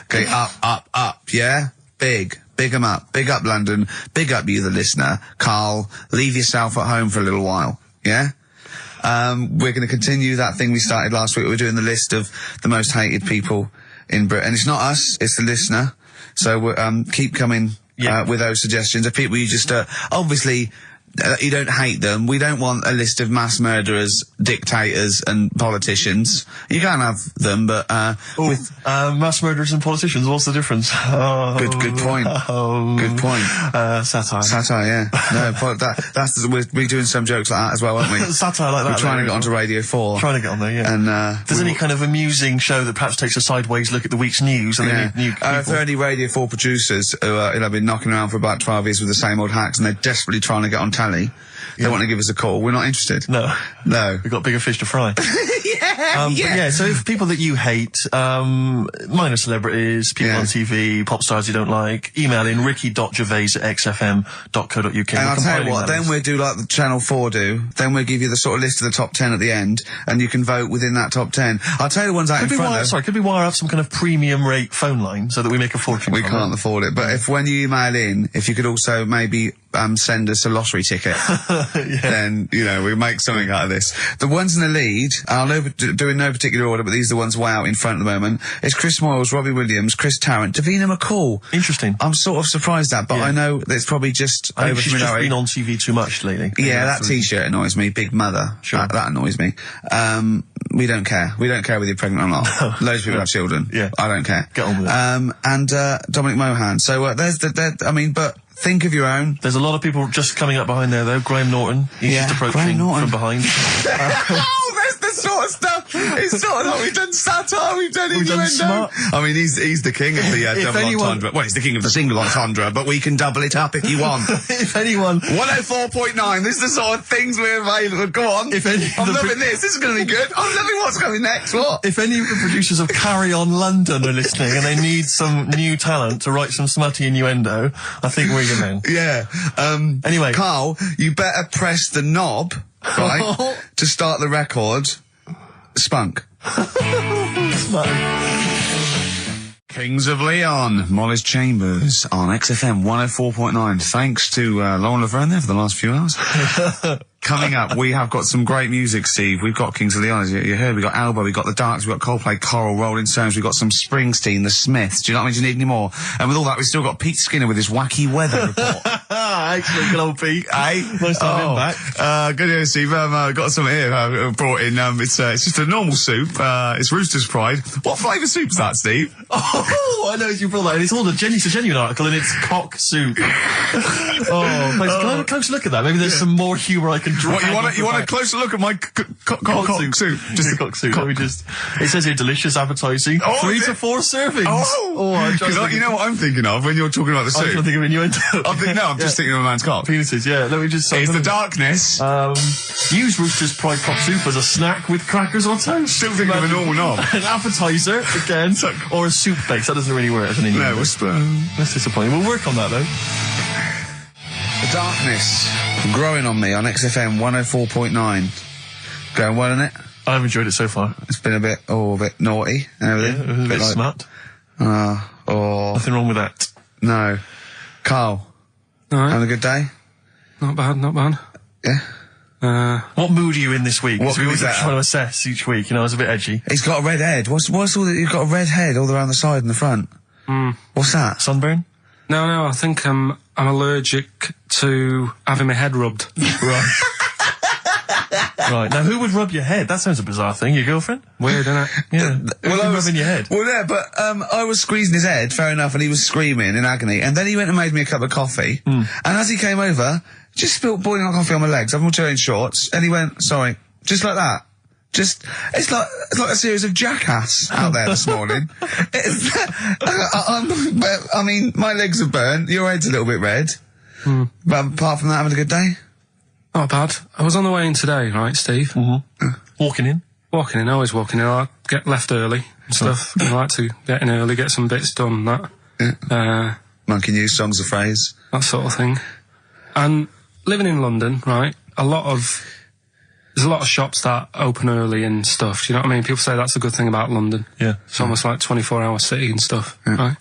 Okay, up, yeah? Big 'em up. Big up London. Big up you, the listener. Karl, leave yourself at home for a little while. Yeah? We're going to continue that thing we started last week. We're doing the list of the most hated people in Britain. It's not us, it's the listener. So, keep coming, with those suggestions of people you just, obviously, you don't hate them. We don't want a list of mass murderers, dictators, and politicians. You can't have them, but mass murderers and politicians. What's the difference? Good point. Good point. Satire. Satire, yeah. No, we're doing some jokes like that as well, aren't we? Satire like that. We're trying to get onto Radio 4. Trying to get on there, yeah. And if there's any kind of amusing show that perhaps takes a sideways look at the week's news, and they need if there are any Radio 4 producers who have been knocking around for about 12 years with the same old hacks, and they're desperately trying to get on telly, they want to give us a call. We're not interested. No. We've got bigger fish to fry. So if people that you hate, minor celebrities, people on TV, pop stars you don't like, email in ricky.gervais@xfm.co.uk. And I'll tell you what, then we'll do like the Channel 4 do, then we'll give you the sort of list of the top 10 at the end, and you can vote within that top 10. I'll tell you the ones out in front could we wire up some kind of premium rate phone line so that we make a fortune? We can't afford it, but when you email in, if you could also maybe send us a lottery ticket, then, you know, we make something out of this. The ones in the lead, I'll do in no particular order, but these are the ones way out in front at the moment. It's Chris Moyles, Robbie Williams, Chris Tarrant, Davina McCall. Interesting. I'm sort of surprised at, but I know that it's probably just I think she's just been on TV too much lately. Yeah, that T-shirt annoys me. Big Mother. Sure. That annoys me. We don't care. We don't care whether you're pregnant or not. Loads of people have children. Yeah. I don't care. Get on with it. And Dominic Mohan. So there's but think of your own. There's a lot of people just coming up behind there, though. Graham Norton. He's just approaching from behind. Oh, that's the sort of stuff. It's sort of like we've done satire, we've done innuendo. I mean, he's the king of the double entendre. Well, he's the king of the single entendre, but we can double it up if you want. If anyone... 104.9, this is the sort of things we're available. Go on. I'm loving this. This is going to be good. I'm loving what's coming next. What? If any of the producers of Carry On London are listening and they need some new talent to write some smutty innuendo, I think we're your men. Yeah. Anyway. Karl, you better press the knob, right, to start the record. Spunk. Kings of Leon, Molly's Chambers on XFM 104.9. Thanks to Lauren Laverne there for the last few hours. Coming up, we have got some great music, Steve. We've got Kings of Leon, as you heard. We've got Alba, we've got The Darks, we've got Coldplay, Coral, Rolling Stones, we've got some Springsteen, The Smiths. Do you know what I mean? Do you need any more? And with all that, we've still got Pete Skinner with his wacky weather report. Excellent, good old Pete. Hey? Nice to have him back. Good news, Steve. Got some here brought in. It's just a normal soup. It's Rooster's Pride. What flavour soup's that, Steve? Oh, I know you brought that. And it's all it's a genuine article, and it's cock soup. Can I have a closer look at that? Maybe there's some more humour I can draw. What, you want a closer look at my cock soup? Just a cock soup. Let me just. It says here delicious, appetising. 3 to 4 servings. Because you know what I'm thinking of when you're talking about the soup. I'm trying to think of innuendo. I'm just thinking of a man's cock. Penises, yeah. Let me just. It's the darkness. Use Rooster's Pride cock soup as a snack with crackers or toast. Still thinking of a normal knob. An appetiser again, or a soup base. That doesn't really work as an innuendo. No, that's disappointing. We'll work on that though. The darkness growing on me on XFM 104.9. Going well, isn't it? I've enjoyed it so far. It's been a bit naughty and everything. Yeah, a bit smart. Nothing wrong with that. No. Karl, Alright. having a good day? Not bad. Yeah. What mood are you in this week? What we mood is always that? try to assess each week. You know, it's a bit edgy. He's got a red head. What's all that? You've got a red head all around the side and the front. What's that? Sunburn? No, I think I'm allergic to having my head rubbed. Right. Right. Now, who would rub your head? That sounds a bizarre thing. Your girlfriend? Weird, isn't it? Yeah. Well, I was rubbing your head. Well, yeah, but I was squeezing his head, fair enough, and he was screaming in agony. And then he went and made me a cup of coffee. And as he came over, just spilt boiling hot coffee on my legs. I'm all wearing shorts, and he went, "Sorry," just like that. It's like a series of Jackass out there this morning. I mean, my legs are burnt. Your head's a little bit red. But apart from that, having a good day. Not bad. I was on the way in today, right, Steve? Walking in? Always walking in. I get left early and stuff. I like to get in early, get some bits done, that. Yeah. Monkey News, Songs of Phrase. That sort of thing. And living in London, right, there's a lot of shops that open early and stuff. Do you know what I mean? People say that's a good thing about London. Yeah. It's almost like 24-hour city and stuff, right?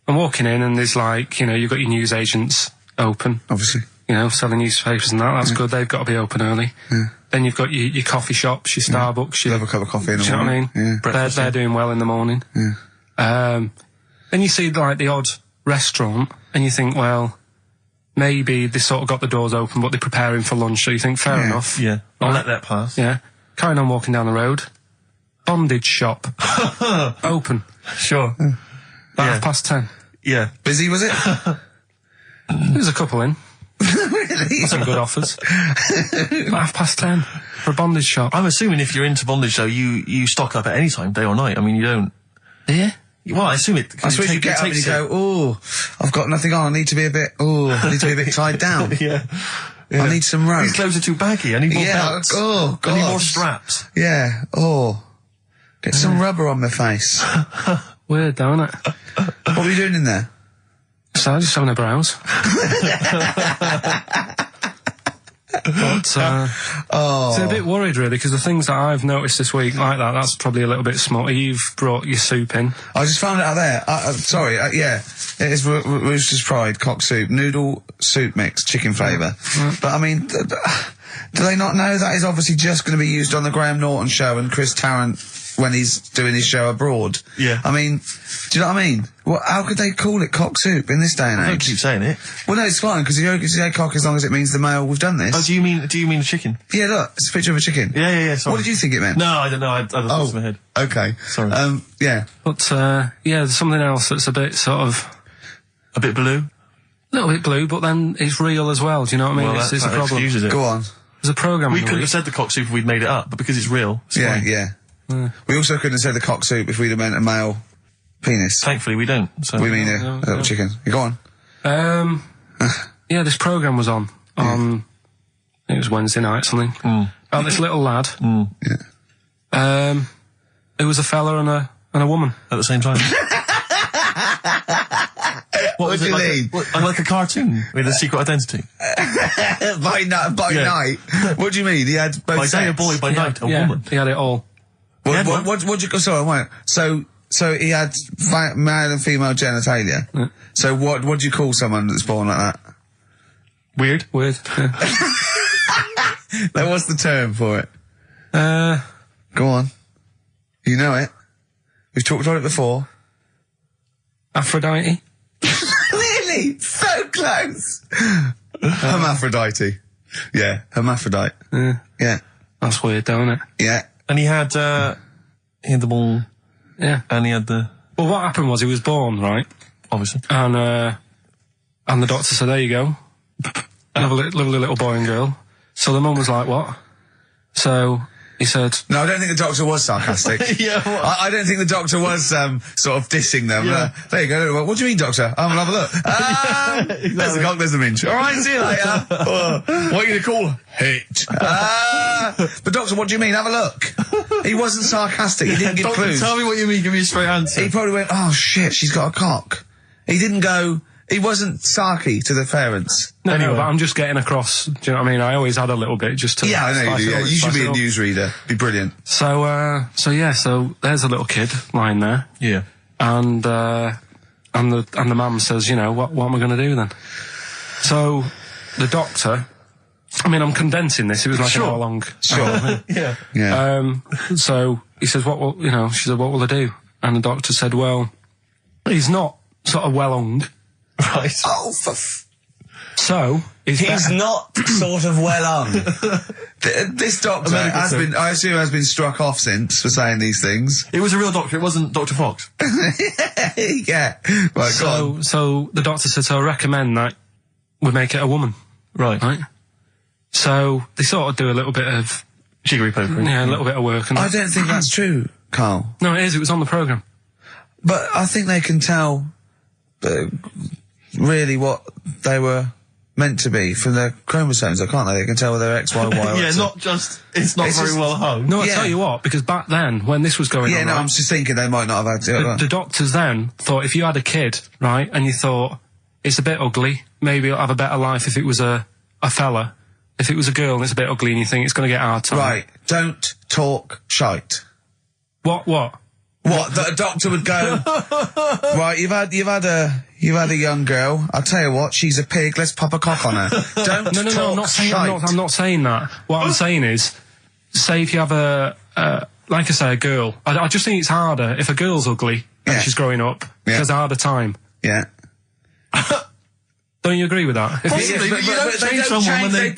I'm walking in and there's like, you've got your news agents open. Obviously. Selling newspapers and that. That's good. They've got to be open early. Yeah. Then you've got your coffee shops, your Starbucks. Have a cup of coffee in the morning. You know what I mean? They're doing well in the morning. Yeah. Then you see like the odd restaurant and you think, well, maybe they sort of got the doors open, but they're preparing for lunch. So you think, fair enough. Yeah. I'll let that pass. Yeah. Carrying on walking down the road. Bondage shop. Open. Sure. About 10:30. Yeah. Busy, was it? There's a couple in. Really? Some good offers. 10:30 for a bondage shop. I'm assuming if you're into bondage, though, you stock up at any time, day or night. I mean, you don't. Yeah. Well, I assume it. I suppose you get up and you go, I've got nothing on. I need to be a bit tied down. Yeah. I need some rope. These clothes are too baggy. I need more belts. Oh, God. I need more straps. Yeah. Get some rubber on my face. Weird, don't it? What were you doing in there? So just having a browse. But, so a bit worried really, because the things that I've noticed this week like that's probably a little bit small. You've brought your soup in. I just found it out there. Sorry, yeah. It is Rooster's Pride, cock soup, noodle soup mix, chicken flavour. But I mean, do they not know that is obviously just going to be used on the Graham Norton show and Chris Tarrant when he's doing his show abroad? Yeah. I mean, do you know what I mean? How could they call it cock soup in this day and age? Don't keep saying it. Well, no, it's fine, because you say cock as long as it means the male, we've done this. Oh, do you mean a chicken? Yeah, look, it's a picture of a chicken. Yeah, sorry. What did you think it meant? No, I don't know, I had thoughts in my head. Okay. Sorry. Yeah. But, there's something else that's a bit sort of... A bit blue? A little bit blue, but then it's real as well, do you know what I mean? Well, it's a that problem. excuses it. Go on. There's a programme. We could have said the cock soup if we'd made it up, but because it's real, it's fine. Yeah. We also couldn't have said the cock soup if we'd have meant a male penis. Thankfully, we don't. So. We mean a little chicken. You go on. This programme was on. It was Wednesday night, something. About this little lad. Yeah. It was a fella and a woman. At the same time. What do you mean? Like a cartoon with a secret identity. By night. What do you mean? He had both by day a sets? boy, by night a woman. He had it all. What'd you go? Sorry, wait. So So he had male and female genitalia. Yeah. So what do you call someone that's born like that? Weird. Yeah. Like, what's the term for it? Go on. You know it. We've talked about it before. Aphrodite. Really? So close. Hermaphrodite. Yeah, hermaphrodite. Yeah. That's weird, though, isn't it? Yeah. And he had the ball. Yeah. And he had the... Well, what happened was he was born, right? Obviously. And the doctor said, there you go. Lovely little boy and girl. So the mum was like, what? So he said... No, I don't think the doctor was sarcastic. Yeah, what? I don't think the doctor was sort of dissing them. Yeah. There you go. What do you mean, doctor? I'm gonna have a look. Exactly. There's a cock, there's a minch. All right, see you later. What are you going to call her? Hit. But doctor, what do you mean? Have a look. He wasn't sarcastic. He didn't give Doctor, clues. tell me what you mean. Give me a straight answer. He probably went, oh shit, she's got a cock. He didn't go... He wasn't sarky to the parents. No, but I'm just getting across. Do you know what I mean? I always had a little bit just to... Yeah, I know you do. Yeah. You should be a newsreader. Be brilliant. So there's a little kid lying there. Yeah. And the mum says, you know, what am I going to do then? So the doctor... I mean, I'm condensing this. It was like an hour long. Sure. Yeah. Yeah. So he says, she said, what will I do? And the doctor said, well, he's not sort of well hung. Right. Oh, So he's not sort of well on. This doctor has been, I assume, has been struck off since for saying these things. It was a real doctor. It wasn't Dr. Fox. Yeah. Right, go on. So the doctor said, so I recommend that we make it a woman. Right. So they sort of do a little bit of... Jiggery pokery. Yeah, a little bit of work. And I don't think that's true, Karl. No, it is. It was on the programme. But I think they can tell really what they were meant to be from their chromosomes, can't they? They can tell whether they're X, Y, Y, or Yeah, X. not just... It's not very well hung. No, I Yeah. tell you what, because back then, when this was going on... Yeah, no, right, I'm just thinking they might not have had to. the doctors then thought if you had a kid, right, and you thought, it's a bit ugly, maybe it'll have a better life if it was a fella. If it was a girl and it's a bit ugly and you think it's going to get a hard time. Right, don't talk shite. What? What? That a doctor would go, right, you've had a young girl, I'll tell you what, she's a pig, let's pop a cock on her. Don't No, talk I'm not saying, shite. I'm not saying that. What I'm saying is, say if you have like I say, a girl. I just think it's harder if a girl's ugly and Yeah. she's growing up. She has a harder time. Yeah. Don't you agree with that? Possibly, but you don't change someone when they...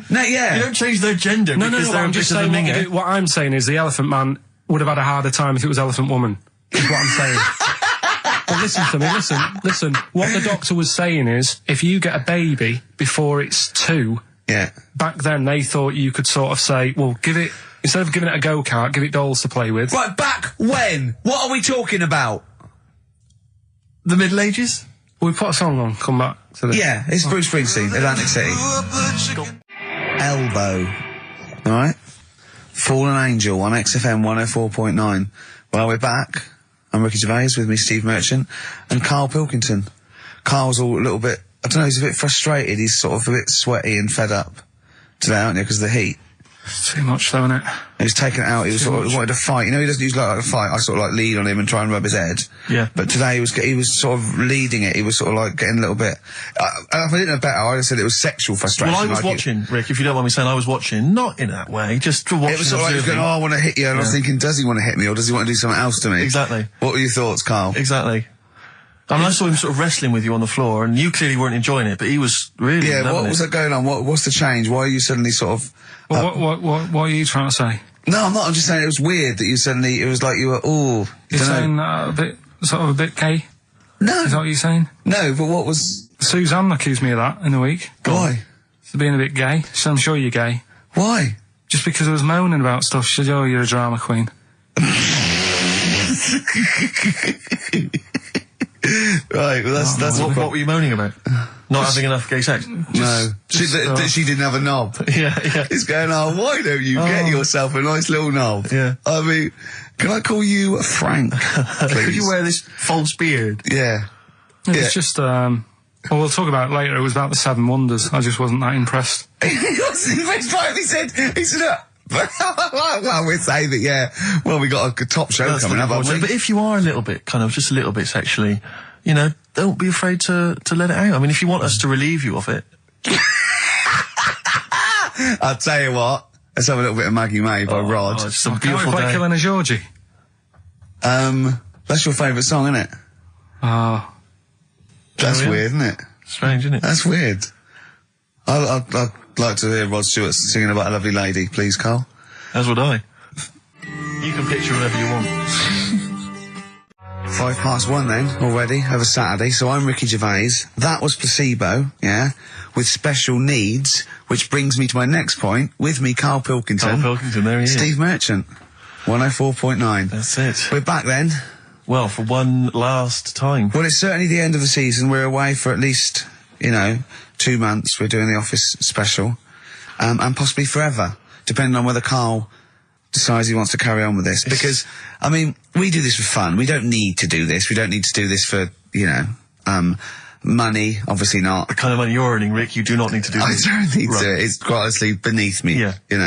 No, yeah. You don't change their gender No, because but they're I'm just saying what I'm saying is the Elephant Man would have had a harder time if it was Elephant Woman. Is what I'm saying. But listen to me, listen. What the doctor was saying is, if you get a baby before it's 2, Yeah. back then they thought you could sort of say, well, instead of giving it a go-kart, give it dolls to play with. Right, back when? What are we talking about? The Middle Ages? We put a song on, come back to this. Yeah, it's Bruce Springsteen, Atlantic City. Elbow. Alright? Fallen Angel on XFM 104.9. Well, we're back. I'm Ricky Gervais, with me Steve Merchant and Karl Pilkington. Karl's all a little bit, I don't know, he's a bit frustrated. He's sort of a bit sweaty and fed up today, aren't you, because of the heat. It's too much, though, isn't it? He was taken out, he was sort of wanted to fight. You know, he doesn't usually like to fight. I sort of like lead on him and try and rub his head. Yeah. But today he was sort of leading it. He was sort of like getting a little bit... if I didn't know better, I'd have said it was sexual frustration. Well, I was like watching, Rick, if you don't mind me saying, I was watching, not in that way, just to watch. It was sort of like he was going, oh, I want to hit you. And I was thinking, does he want to hit me or does he want to do something else to me? Exactly. What were your thoughts, Karl? Exactly. I mean, I saw him sort of wrestling with you on the floor, and you clearly weren't enjoying it, but he was really Yeah, loving what was it. that going on? What's the change? Why are you suddenly sort of... Well, what are you trying to say? No, I'm not. I'm just saying it was weird that you suddenly... It was like you were, ooh... You're saying sort of a bit gay? No. Is that what you're saying? No, but what was... Suzanne accused me of that in the week. Why? For being a bit gay. She said, I'm sure you're gay. Why? Just because I was moaning about stuff. She said, oh, you're a drama queen. Right, well, that's What were you moaning about? Not having enough gay sex? No. She didn't have a knob. Yeah. It's going, oh, why don't you get yourself a nice little knob? Yeah. I mean, can I call you Frank, please? Could you wear this false beard? Yeah. It's just, well, we'll talk about it later. It was about the 7 Wonders. I just wasn't that impressed. He wasn't impressed by it. He said, Well, we'd say that, yeah. Well, we got a top show coming up, haven't we? But if you are a little bit, just a little bit sexually, don't be afraid to let it out. I mean, if you want us to relieve you of it. I'll tell you what. Let's have a little bit of Maggie May by Rod. It's some beautiful Quite day. killing a Georgie. That's your favourite song, isn't it? Oh. That's weird, isn't it? Strange, isn't it? That's weird. I'd like to hear Rod Stewart singing about a lovely lady, please, Karl. As would I. You can picture whatever you want. 1:05 then, already, over Saturday. So I'm Ricky Gervais. That was Placebo, yeah, with special needs, which brings me to my next point. With me, Karl Pilkington. Karl Pilkington, there he is. Steve Merchant, 104.9. That's it. We're back then. Well, for one last time. Well, it's certainly the end of the season. We're away for at least, 2 months. We're doing the Office special. And possibly forever, depending on whether Karl decides he wants to carry on with this. Because, I mean, we do this for fun. We don't need to do this. We don't need to do this for, money. Obviously not. The kind of money you're earning, Rick, you do not need to do this. I don't need Right. to. It's quite honestly beneath me. Yeah. We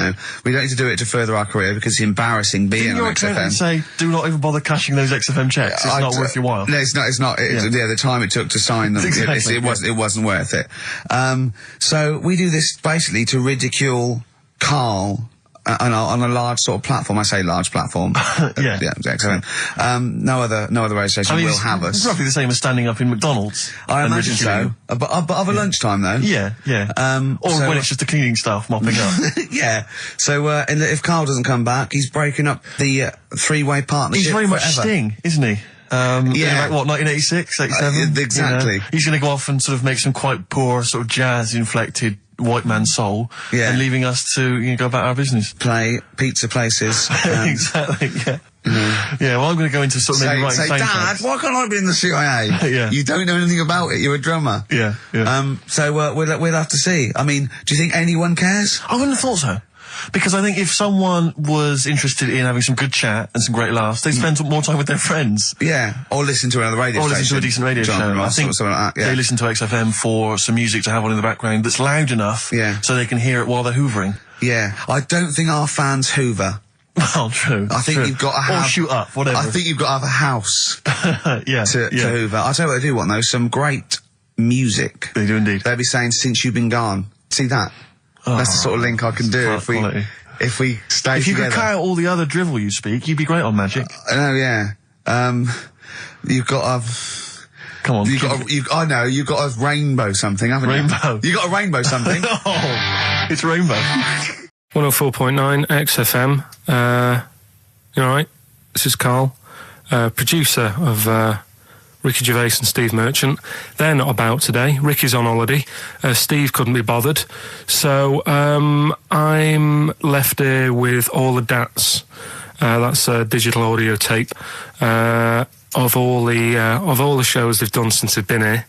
don't need to do it to further our career because it's embarrassing being Didn't on your XFM. accountant say, do not even bother cashing those XFM checks? It's not worth your while. No, it's not. The time it took to sign them, Exactly, it wasn't worth it. So we do this basically to ridicule Karl on a large sort of platform. I say large platform. Yeah. XFM. No other radio station will have us. It's roughly the same as standing up in McDonald's. I and imagine so. ridiculing. But of a lunchtime though. Yeah. Or so- when it's just the cleaning staff mopping up. Yeah. So, if Karl doesn't come back, he's breaking up the three-way partnership. He's very much forever. Sting, isn't he? Yeah. Like, what, 1986, 87? Exactly. He's going to go off and sort of make some quite poor, sort of jazz-inflected white man soul. Yeah. And leaving us to go about our business. Play pizza places. Exactly, yeah. Yeah, well, I'm going to go into sort of maybe writing say, Dad, soundtracks. why can't I be in the CIA? Yeah. You don't know anything about it. You're a drummer. Yeah. So we'll have to see. I mean, do you think anyone cares? I wouldn't have thought so. Because I think if someone was interested in having some good chat and some great laughs, they'd spend more time with their friends. Yeah. Or listen to another radio Or station. listen to a decent radio John show. I Ross think or something like that. Yeah. they listen to XFM for some music to have on in the background that's loud enough so they can hear it while they're hoovering. Yeah. I don't think our fans hoover. Well, true. I think you've got to have... Or shoot up, whatever. I think you've got to have a house yeah. to hoover. I'll tell you what they do want, though. Some great music. They do indeed. They'll be saying, since you've been gone. See that? That's the sort of link I can do Quality. if we stay If you together. could cut out all the other drivel you speak, you'd be great on Magic. Oh, yeah. You've got to have... Come on. You've got a rainbow something, haven't Rainbow. you? You got a rainbow something. Oh, it's Rainbow. 104.9 XFM. You all right? This is Karl, producer of Ricky Gervais and Steve Merchant. They're not about today. Ricky's on holiday. Steve couldn't be bothered. So I'm left here with all the DATs. That's a digital audio tape of all the shows they've done since they've been here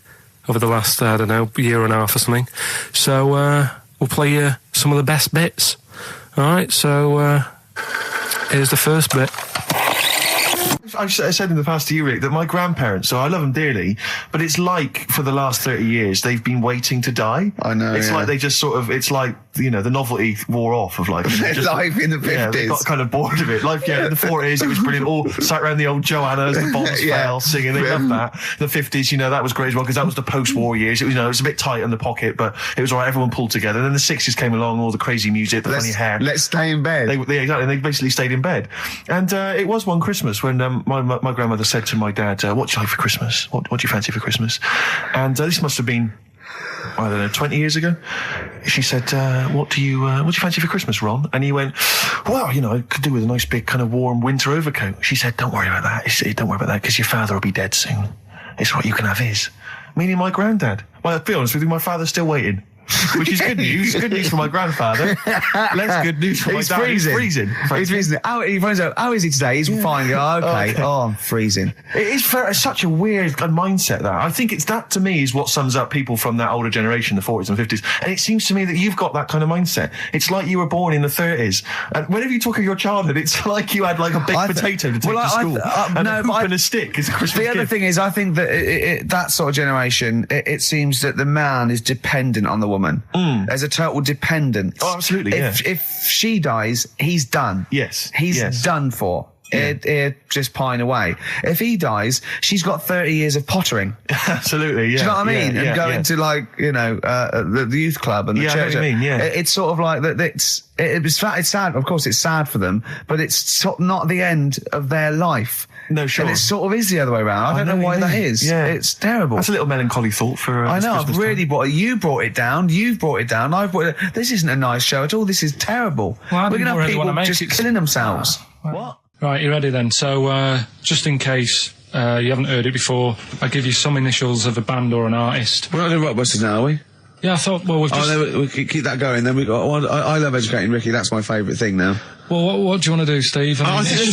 over the last, I don't know, year and a half or something. So we'll play you some of the best bits. All right, so here's the first bit. I said in the past to you, Rick, that my grandparents, so I love them dearly, but it's like for the last 30 years they've been waiting to die. I know, It's yeah. like they just sort of, it's like, the novelty wore off of life. Life in the 50s. Yeah, they got kind of bored of it. Life, in the 40s, it was brilliant. All sat around the old Joanna as the bombs Yeah. fell, singing. They loved that. The 50s, that was great as well, because that was the post-war years. It was, it was a bit tight in the pocket, but it was all right. Everyone pulled together. Then the 60s came along, all the crazy music, the funny hair. Let's stay in bed. Exactly. They basically stayed in bed. And it was one Christmas when my grandmother said to my dad, what do you like for Christmas? What do you fancy for Christmas? And this must have been, I don't know, 20 years ago. She said, what do you fancy for Christmas, Ron? And he went, well, I could do with a nice big kind of warm winter overcoat. She said, don't worry about that. Don't worry about that, because your father will be dead soon. It's right, you can have his. Meaning my granddad. Well, I'll be honest with you, my father's still waiting. Which is good news. Good news for my grandfather. Less good news for my dad. He's freezing. He's freezing. He finds out, how is he today? He's fine. Oh, okay. Oh, I'm freezing. It is such a weird mindset, that. I think that, to me, is what sums up people from that older generation, the 40s and 50s. And it seems to me that you've got that kind of mindset. It's like you were born in the 30s. And whenever you talk of your childhood, it's like you had like a baked potato to take to school. And a hoop and a stick is a Christmas gift. Thing is, I think that that sort of generation, it seems that the man is dependent on the woman. woman. There's a total dependence. Oh, absolutely, If she dies, he's done. Yes. He's done for. He'd just pine away. If he dies, she's got 30 years of pottering. Absolutely, yeah. Do you know what I mean? Yeah, and going to, like, you know, the youth club and the Yeah, I know church. what you mean, yeah. It's sort of like that. It's sad. Of course, it's sad for them, but it's not the end of their life. No, sure. And it sort of is the other way around. I don't know why that is. Yeah. It's terrible. That's a little melancholy thought for. I know. I've Christmas really time. you brought it down. You've brought it down. I've brought it. This isn't a nice show at all. This is terrible. Well, I We're didn't gonna have really people wanna make just it- killing themselves. What? Right, you ready then? So, just in case you haven't heard it before, I'll give you some initials of a band or an artist. We're not doing Rockbusters now, are we? Yeah, I thought, well, we've just... Oh, no, we keep that going. Then we got. Well, I love educating Ricky. That's my favourite thing now. Well, what do you want to do, Steve? I mean, Let's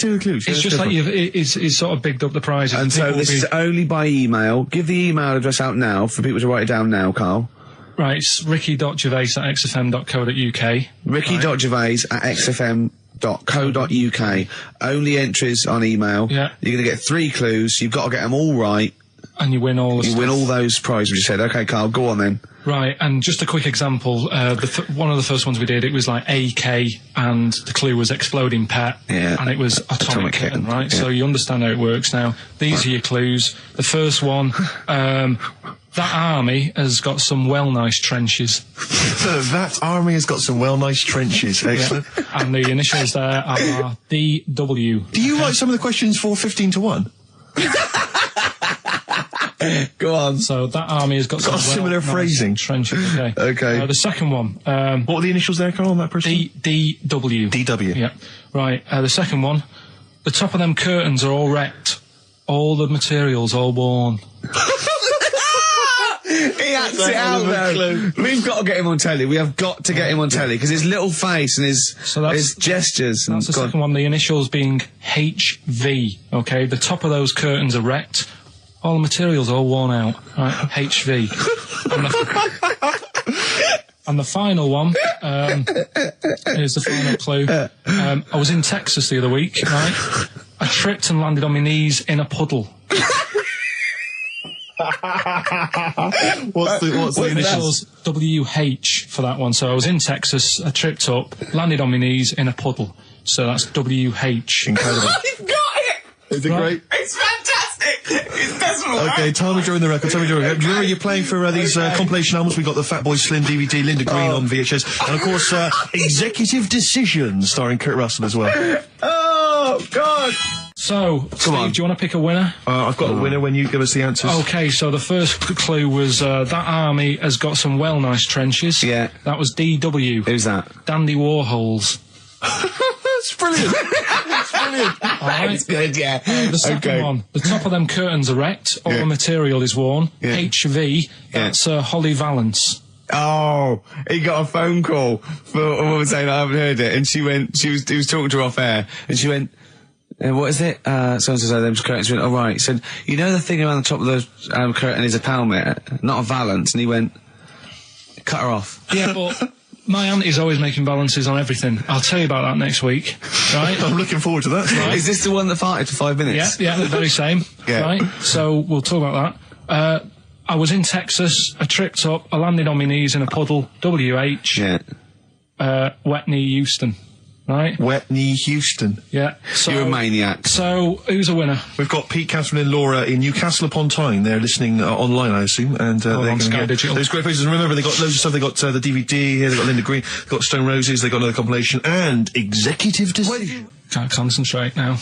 do the clues. it's just like it's sort of bigged up the prizes. And so People this will is only by email. Give the email address out now for people to write it down now, Karl. Right, it's ricky.gervais@xfm.co.uk. ricky.gervais@xfm.co.uk. Only entries on email. Yeah. You're going to get 3 clues. You've got to get them all right. And you win all the You stuff. win all those prizes we just said. Okay, Karl, go on then. Right, and just a quick example, one of the first ones we did, it was like AK, and the clue was exploding pet, Yeah. and it was atomic kitten, Kitten, right? yeah. So you understand how it works now. These are your clues. The first one, that army has got some well nice trenches. That army has got some well nice trenches. Excellent. And the initials there are DW. Do you write some of the questions for 15 to 1? Go on. So that army has got some similar well-nice phrasing. trenches, okay. Okay. The second one, What were the initials there, Karl, on that person? DW. DW. Yeah. Right, the second one, the top of them curtains are all wrecked. All the materials all worn. He acts it out though. We've got to get him on telly. We have got to get him on telly because his little face and his gestures. That's the God. second one, the initials being HV, okay? The top of those curtains are wrecked. All the materials all worn out, right? HV. And the final one, here's the final clue. I was in Texas the other week, right? I tripped and landed on my knees in a puddle. What's the Initials WH for that one. So I was in Texas, I tripped up, landed on my knees in a puddle. So that's WH. Incredible. You've got it. Is it great? It's fantastic. It's decimal. Okay, time of drawing the record. Do you remember you're playing for these compilation albums? We got the Fatboy Slim DVD, Linda Green on VHS, and of course Executive Decision, starring Kurt Russell as well. Oh God. So, Steve, on. do you want to pick a winner? I've got a winner when you give us the answers. Okay, so the first clue was that army has got some well nice trenches. Yeah. That was DW. Who's that? Dandy Warhols. That's brilliant. That's brilliant. All right. That's good. Yeah. The second one, the top of them curtains are wrecked. All the material is worn. Yeah. HV. That's Holly Valance. Oh, he got a phone call for a woman saying I haven't heard it, and he was talking to her off air, and she went, what is it? So-and-so, them curtains. She went, oh, right. He said, you know the thing around the top of the curtain is a palmet, not a valance, and he went, cut her off. Yeah, but my auntie's always making balances on everything. I'll tell you about that next week, right? I'm looking forward to that. Right. Is this the one that farted for 5 minutes? Yeah, the very same. Yeah. Right? So we'll talk about that. I was in Texas, I tripped up, I landed on my knees in a puddle, WH, Yeah. wet knee Houston, right? Wet Knee Houston. Yeah. So, You're a maniac. So, who's a winner? We've got Pete, Catherine and Laura in Newcastle upon Tyne. They're listening online, I assume, and they're on going to Sky get Digital. those great faces. And remember, they got loads of stuff. They got the DVD here. They got Linda Green. They got Stone Roses. They got another compilation and Executive Decision. Can't concentrate now.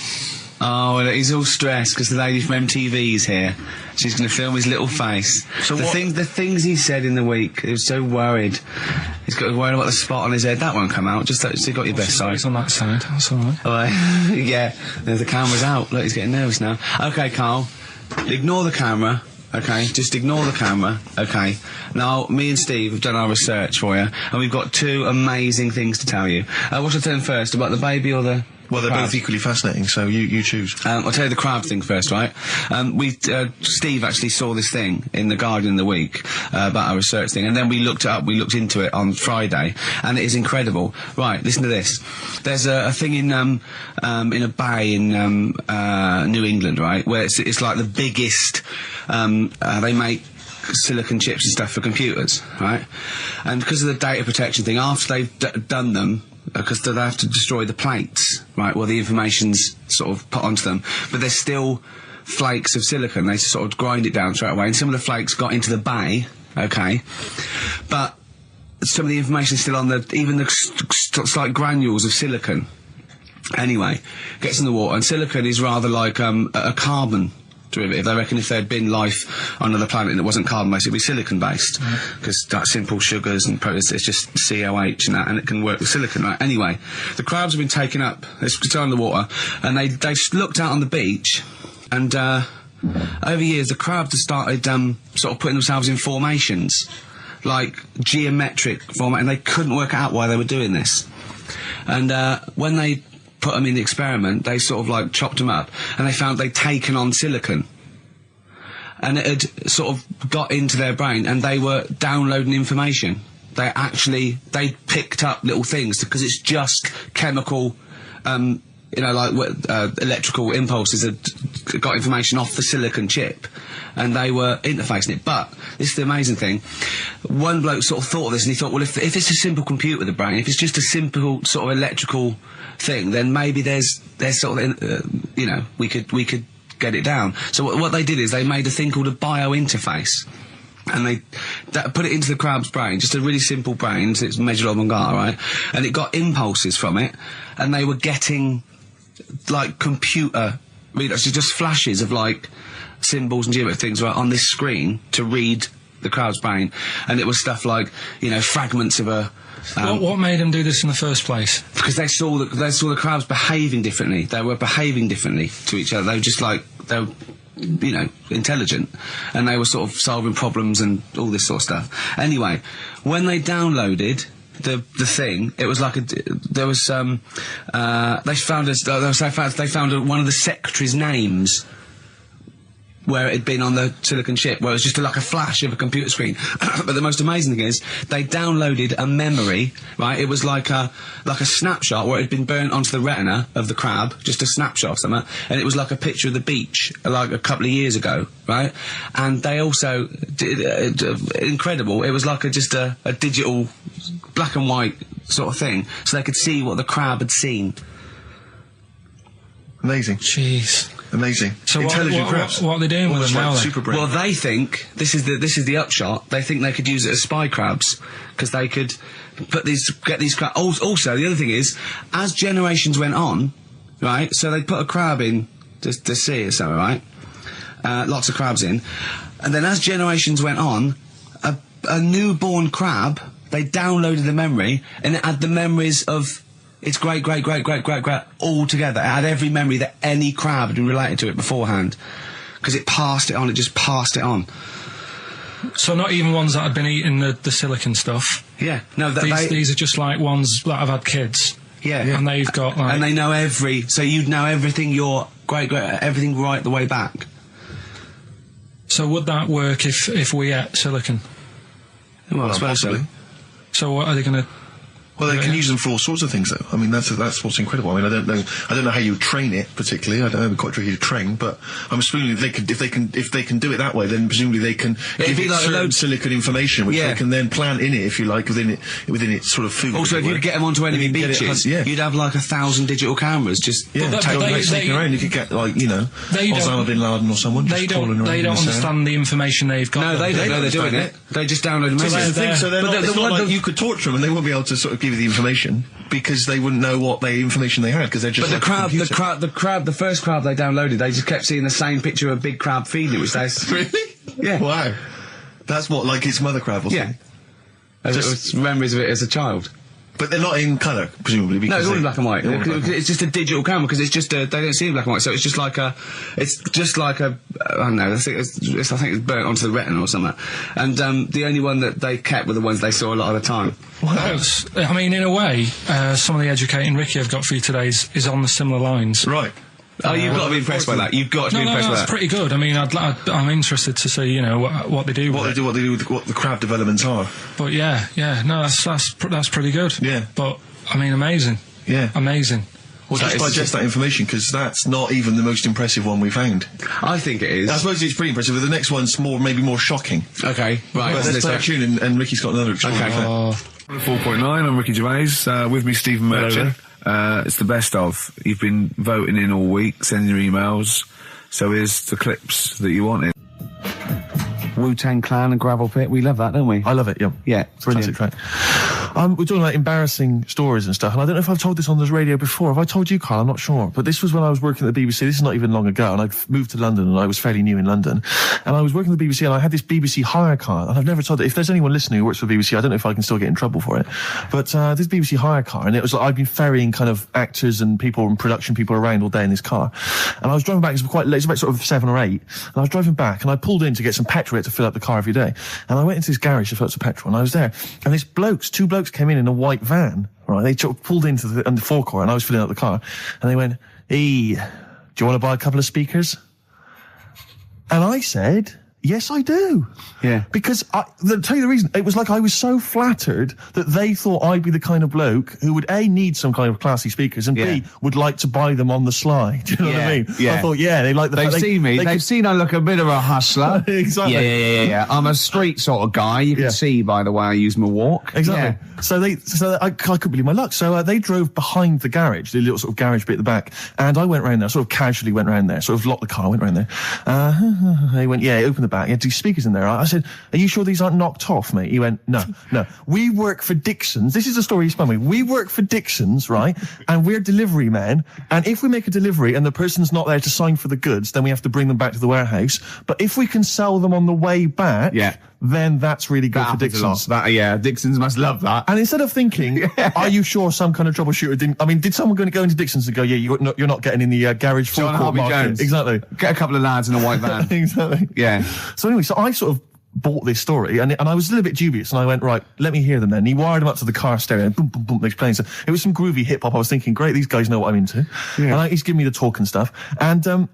Oh, well, he's all stressed because the lady from MTV is here. She's going to film his little face. So the what- the things he said in the week, he was so worried. He's got worried about the spot on his head. That won't come out. Just that, so you got your best side. It's on that side, that's alright. Oh, yeah, the camera's out. Look, he's getting nervous now. Okay, Karl, ignore the camera. Okay, just ignore the camera. Okay. Now, me and Steve have done our research for you, and we've got 2 amazing things to tell you. What should I tell him first? About the baby or the... Well, they're crab? both equally fascinating, so you choose. I'll tell you the crab thing first, right? Steve actually saw this thing in The Guardian the week about our research thing, and then we looked it up, we looked into it on Friday, and it is incredible. Right, listen to this. There's a thing in a bay in New England, right, where it's like the biggest, they make silicon chips and stuff for computers, right? And because of the data protection thing, after they've done them, because they have to destroy the plates, right, well, the information's sort of put onto them, but there's still flakes of silicon. They sort of grind it down straight away, and some of the flakes got into the bay, okay, but some of the information is still on even the slight granules of silicon. Anyway, gets in the water, and silicon is rather like a carbon derivative. They reckon if there had been life on another planet and it wasn't carbon-based, it'd be silicon-based, because that simple sugars and proteins, it's just COH and that, and it can work with silicon, right? Anyway, the crabs have been taken up, it's still in the water, and they looked out on the beach, and over years the crabs have started sort of putting themselves in formations, like geometric format, and they couldn't work out why they were doing this. And when they put them in the experiment, they sort of like chopped them up, and they found they'd taken on silicon, and it had sort of got into their brain, and they were downloading information. They picked up little things, because it's just chemical, like electrical impulses that got information off the silicon chip, and they were interfacing it. But this is the amazing thing. One bloke sort of thought of this, and he thought, well, if it's a simple computer with a brain, if it's just a simple sort of electrical thing, then maybe there's sort of, we could get it down. So what they did is they made a thing called a biointerface, and they put it into the crab's brain, just a really simple brain, so it's measured avant-garde, right? And it got impulses from it, and they were getting like computer readers, just flashes of like symbols and geometric things right on this screen to read the crab's brain, and it was stuff like fragments of a. What made them do this in the first place? Because they saw the crabs behaving differently. They were behaving differently to each other. They were just like intelligent, and they were sort of solving problems and all this sort of stuff. Anyway, when they downloaded the thing, it was like they found one of the secretary's names where it had been on the silicon chip, where it was just like a flash of a computer screen. But the most amazing thing is, they downloaded a memory, right? It was like a snapshot where it had been burnt onto the retina of the crab, just a snapshot of something, and it was like a picture of the beach, like a couple of years ago, right? And they also did, incredible, it was like just a digital black and white sort of thing, so they could see what the crab had seen. Amazing. Jeez. Amazing. So intelligent crabs. What are they doing with them now? Super brain. Well, they think this is the upshot. They think they could use it as spy crabs, because they could get these crabs. Also, the other thing is, as generations went on, right? So they put a crab in the sea or something, right? Lots of crabs in, and then as generations went on, a newborn crab, they downloaded the memory, and it had the memories of its great all together. It had every memory that any crab had been related to it beforehand, because it passed it on. It just passed it on. So not even ones that had been eating the silicon stuff. Yeah, no. These are just like ones that have had kids. Yeah, and they've got like, and they know so you'd know everything. Your everything right the way back. So would that work if we ate silicon? Well, I suppose so. So what are they going to? Well, they can use them for all sorts of things, though. I mean, that's what's incredible. I mean, I don't know how you train it particularly. I don't know, it'd be quite tricky to train, but I'm assuming if they can do it that way, then presumably they can give it like certain silicon information, which they can then plant in it, if you like, within its sort of food. Also, if you could get them onto enemy beaches, you'd have like 1,000 digital cameras just taking around. You could get Osama bin Laden or someone. They don't understand the information they've got. No, they don't know they're doing it. They just download them. So it's not like you could torture them and they won't be able to sort of give you the information, because they wouldn't know what information they had, because they're just. But the first crab they downloaded, they just kept seeing the same picture of a big crab feeding it, which they really, yeah, wow, that's what, like its mother crab or something. Yeah, just memories of it as a child. But they're not in colour, presumably. Because no, it's all in black and white. It's just a digital camera, because it's just they don't see in black and white, so it's just like a I don't know. I think it's burnt onto the retina or something. And the only one that they kept were the ones they saw a lot of the time. Well, I mean, in a way, some of the educating Ricky I've got for you today is on the similar lines. Right. Oh, you've got to be impressed by that. You've got to be impressed by that. That's pretty good. I mean, I'm interested to see, what they do. What they do with what the crab developments are. But yeah, no, that's pretty good. Yeah. But I mean, amazing. Yeah. Amazing. Well, just digest that information, because that's not even the most impressive one we found. I think it is. I suppose it's pretty impressive, but the next one's maybe more shocking. Okay, right. But let's play a tune, and Ricky's got another extraordinary fact. 4.9, I'm Ricky Gervais, with me Stephen Merchant. It's the best of. You've been voting in all week, sending your emails, so here's the clips that you wanted. Wu-Tang Clan and Gravel Pit, we love that, don't we? I love it, yeah. Yeah, brilliant. Classic track. We're talking about embarrassing stories and stuff, and I don't know if I've told this on the radio before. Have I told you, Karl? I'm not sure. But this was when I was working at the BBC. This is not even long ago, and I'd moved to London, and I was fairly new in London. And I was working at the BBC, and I had this BBC hire car, and I've never told it. If there's anyone listening who works for the BBC, I don't know if I can still get in trouble for it. But this BBC hire car, and it was like I'd been ferrying kind of actors and people and production people around all day in this car. And I was driving back, it was quite late, it was about sort of 7 or 8, and I was driving back, and I pulled in to get some petrol to fill up the car every day. And I went into this garage to fill up some petrol, and I was there, and these two blokes came in a white van, right? They pulled into the forecourt, and I was filling up the car, and they went, "Hey, do you want to buy a couple of speakers?" And I said, "Yes, I do." Yeah. Because I'll tell you the reason. It was like I was so flattered that they thought I'd be the kind of bloke who would A, need some kind of classy speakers, and B, would like to buy them on the sly. Do you know what I mean? Yeah. I thought, they like the They've seen me. They've seen I look a bit of a hustler. Exactly. Yeah. I'm a street sort of guy. You can see by the way I use my walk. Exactly. Yeah. So I couldn't believe my luck. So they drove behind the garage, the little sort of garage bit at the back, and I went round there, sort of casually went round there, sort of locked the car, went round there. They went, open the back. You had 2 speakers in there. I said, "Are you sure these aren't knocked off, mate?" He went, No. We work for Dixon's. This is the story he spun me. We work for Dixon's, right? And we're delivery men. And if we make a delivery and the person's not there to sign for the goods, then we have to bring them back to the warehouse. But if we can sell them on the way back, then that's really good for Dixon's. Dixon's must love that. And instead of thinking, are you sure some kind of troubleshooter didn't... I mean, did someone go into Dixon's and go, you're not getting in the garage forecourt market? Jones. Exactly. Get a couple of lads in a white van. Exactly. Yeah. So anyway, so I sort of bought this story, and I was a little bit dubious, and I went, right, let me hear them then. And he wired them up to the car stereo, and boom, boom, boom, they're playing. So it was some groovy hip-hop. I was thinking, great, these guys know what I'm into. Yeah. And he's giving me the talk and stuff. And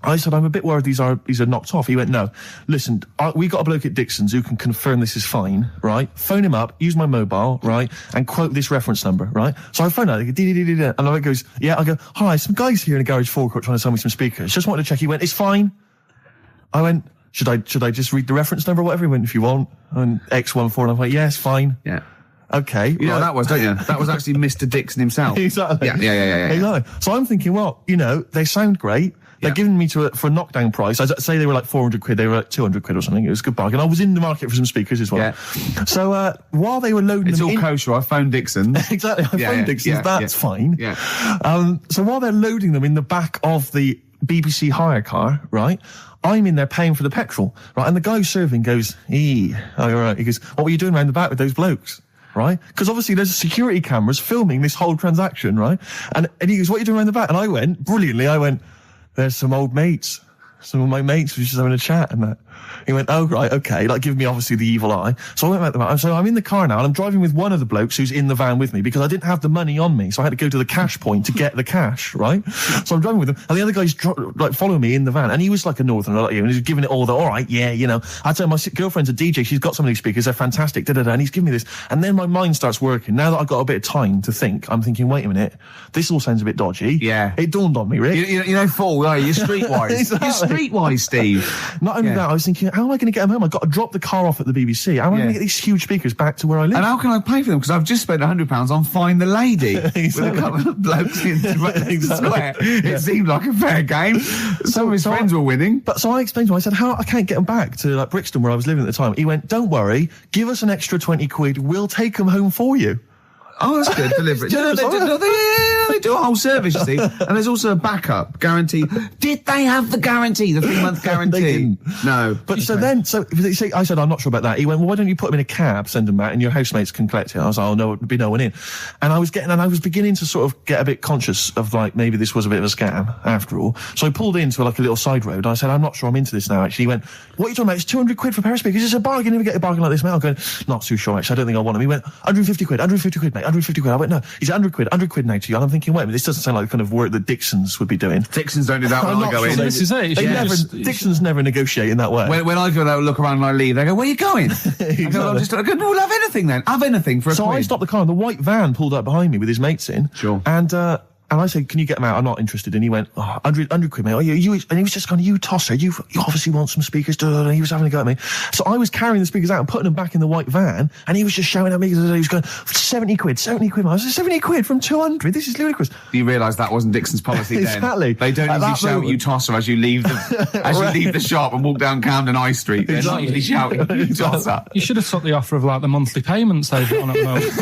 I said, I'm a bit worried these are knocked off. He went, no, listen, we got a bloke at Dixon's who can confirm this is fine, right? Phone him up, use my mobile, right? And quote this reference number, right? So I phone out, and I goes, I go, hi, some guys here in a garage forecourt trying to sell me some speakers. Just wanted to check. He went, it's fine. I went, should I just read the reference number or whatever? He went, if you want. And X14, and I'm like, yes, fine. Yeah. Okay. You know that was, don't you? That was actually Mr. Dixon himself. Exactly. Yeah. Exactly. So I'm thinking, well, they sound great. They're giving me for a knockdown price. I'd say they were like 400 quid. They were like 200 quid or something. It was a good bargain. I was in the market for some speakers as well. Yeah. So while they were loading it's them all kosher. I phoned Dixon. Exactly. I phoned Dixon. That's fine. Yeah. So while they're loading them in the back of the BBC hire car, right, I'm in there paying for the petrol, right, and the guy serving goes, right. He goes, what were you doing around the back with those blokes? Right? Because obviously there's security cameras filming this whole transaction, right? And he goes, what are you doing around the back? And I went, brilliantly, there's some old mates. Some of my mates were just having a chat and that. He went, oh, right, okay, like giving me obviously the evil eye. So I went back to the van. So I'm in the car now and I'm driving with one of the blokes who's in the van with me because I didn't have the money on me. So I had to go to the cash point to get the cash, right? So I'm driving with him and the other guy's following me in the van and he was like a northerner like you and he was giving it all the, all right, I'd say my girlfriend's a DJ, she's got some of these speakers, they're fantastic, and he's giving me this. And then my mind starts working. Now that I've got a bit of time to think, I'm thinking, wait a minute, this all sounds a bit dodgy. Yeah. It dawned on me, Rick. You're fool, are you? You're streetwise. Exactly. You're streetwise, Steve. Not only that, I was thinking, how am I going to get them home? I've got to drop the car off at the BBC. How am I going to get these huge speakers back to where I live? And how can I pay for them? Because I've just spent £100 on Find the Lady with a couple of blokes in the square. It seemed like a fair game. Some of his friends were winning. But so I explained to him, I said, how I can't get them back to like Brixton where I was living at the time. He went, don't worry, give us an extra 20 quid, we'll take them home for you. Oh, that's good. Delivery. They do a whole service, you see. And there's also a backup guarantee. Did they have the guarantee, the 3-month guarantee? They didn't. No. But so I said, I'm not sure about that. He went, well, why don't you put them in a cab, send them back, and your housemates can collect it? I was like, oh, no, there'd be no one in. And I was beginning to sort of get a bit conscious of like, maybe this was a bit of a scam after all. So I pulled into like a little side road. I said, I'm not sure I'm into this now, actually. He went, what are you talking about? It's 200 quid for a pair of speakers. It's a bargain. You never get a bargain like this, mate. I'm going, not too sure, actually. I don't think I want them. He went, 150 quid, mate. 150 quid. I went, no, he's 100 quid now to you. And I'm thinking, wait a minute, this doesn't sound like the kind of work that Dixon's would be doing. Dixon's don't do that when I go in. This is it. Dixon's never negotiate in that way. When I go there, look around and I leave, they go, where are you going? Exactly. I go, no, we'll have anything then. Have anything for a So quid. I stopped the car and the white van pulled up behind me with his mates in. Sure. And And I said, can you get them out? I'm not interested. And he went, 100 quid, mate. Oh, you, and he was just going, you tosser, you obviously want some speakers. And he was having a go at me. So I was carrying the speakers out and putting them back in the white van. And he was just shouting at me. He was going, 70 quid. I was like, 70 quid from 200? This is ludicrous. You realise that wasn't Dixon's policy then. Exactly. They don't usually shout you tosser as you leave the shop and walk down Camden High Street. They're not usually shouting you tosser. You should have took the offer of like the monthly payments they've got on at the moment.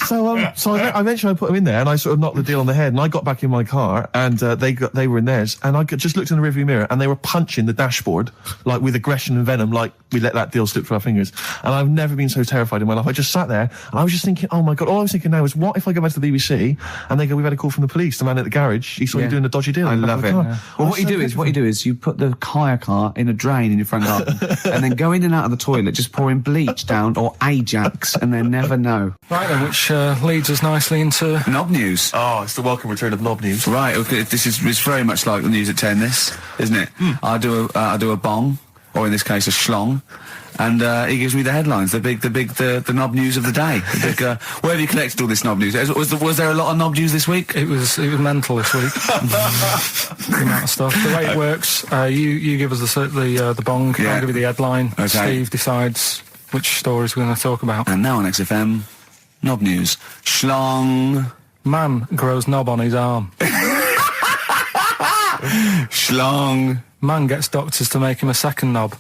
So I eventually I put them in there, and I sort of knocked the deal on the head, and I got back in my car, and they were in theirs, and I just looked in the rearview mirror, and they were punching the dashboard, like with aggression and venom, like we let that deal slip through our fingers. And I've never been so terrified in my life. I just sat there, and I was just thinking, oh my God, all I was thinking now is, what if I go back to the BBC, and they go, we've had a call from the police, the man at the garage, he saw you doing a dodgy deal. I love it. Yeah. Well, what you do is you put the hire car in a drain in your front garden, and then go in and out of the toilet, just pouring bleach down, or Ajax, and then never know. Right then, which leads us nicely into Knob News. Oh, it's the welcome return of Knob News. Right, okay, it's very much like the news at 10, this, isn't it? I do a bong, or in this case a schlong, and he gives me the headlines, the knob news of the day. Where have you collected all this knob news? Was there a lot of knob news this week? it was mental this week. The amount of stuff. The way it works, you give us the bong, Yeah. I'll give you the headline. Okay. Steve decides which stories we're going to talk about. And now on XFM, knob news. Schlong. Man grows knob on his arm. Schlong. Man gets doctors to make him a second knob.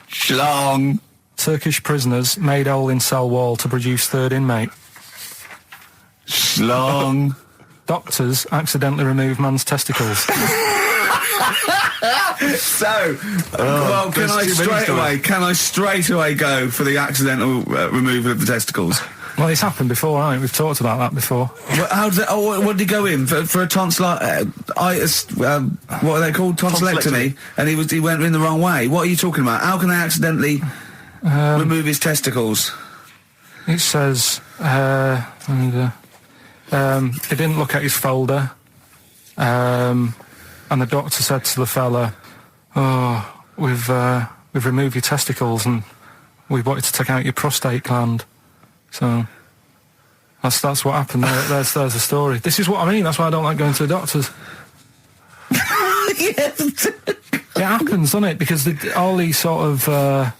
Schlong. Turkish prisoners made hole in cell wall to produce third inmate. Schlong. Doctors accidentally remove man's testicles. So, well, can I straight away go for the accidental removal of the testicles? Well, it's happened before, hasn't it? We've talked about that before. How did what did he go in for a tonsillitis? What are they called? Tonsillectomy. And he went in the wrong way. What are you talking about? How can they accidentally remove his testicles? It says he didn't look at his folder, and the doctor said to the fella, "Oh, we've removed your testicles and we wanted to take out your prostate gland." So that's what happened. There's the story. This is what I mean. That's why I don't like going to the doctors. It happens, doesn't it? Because all these sort of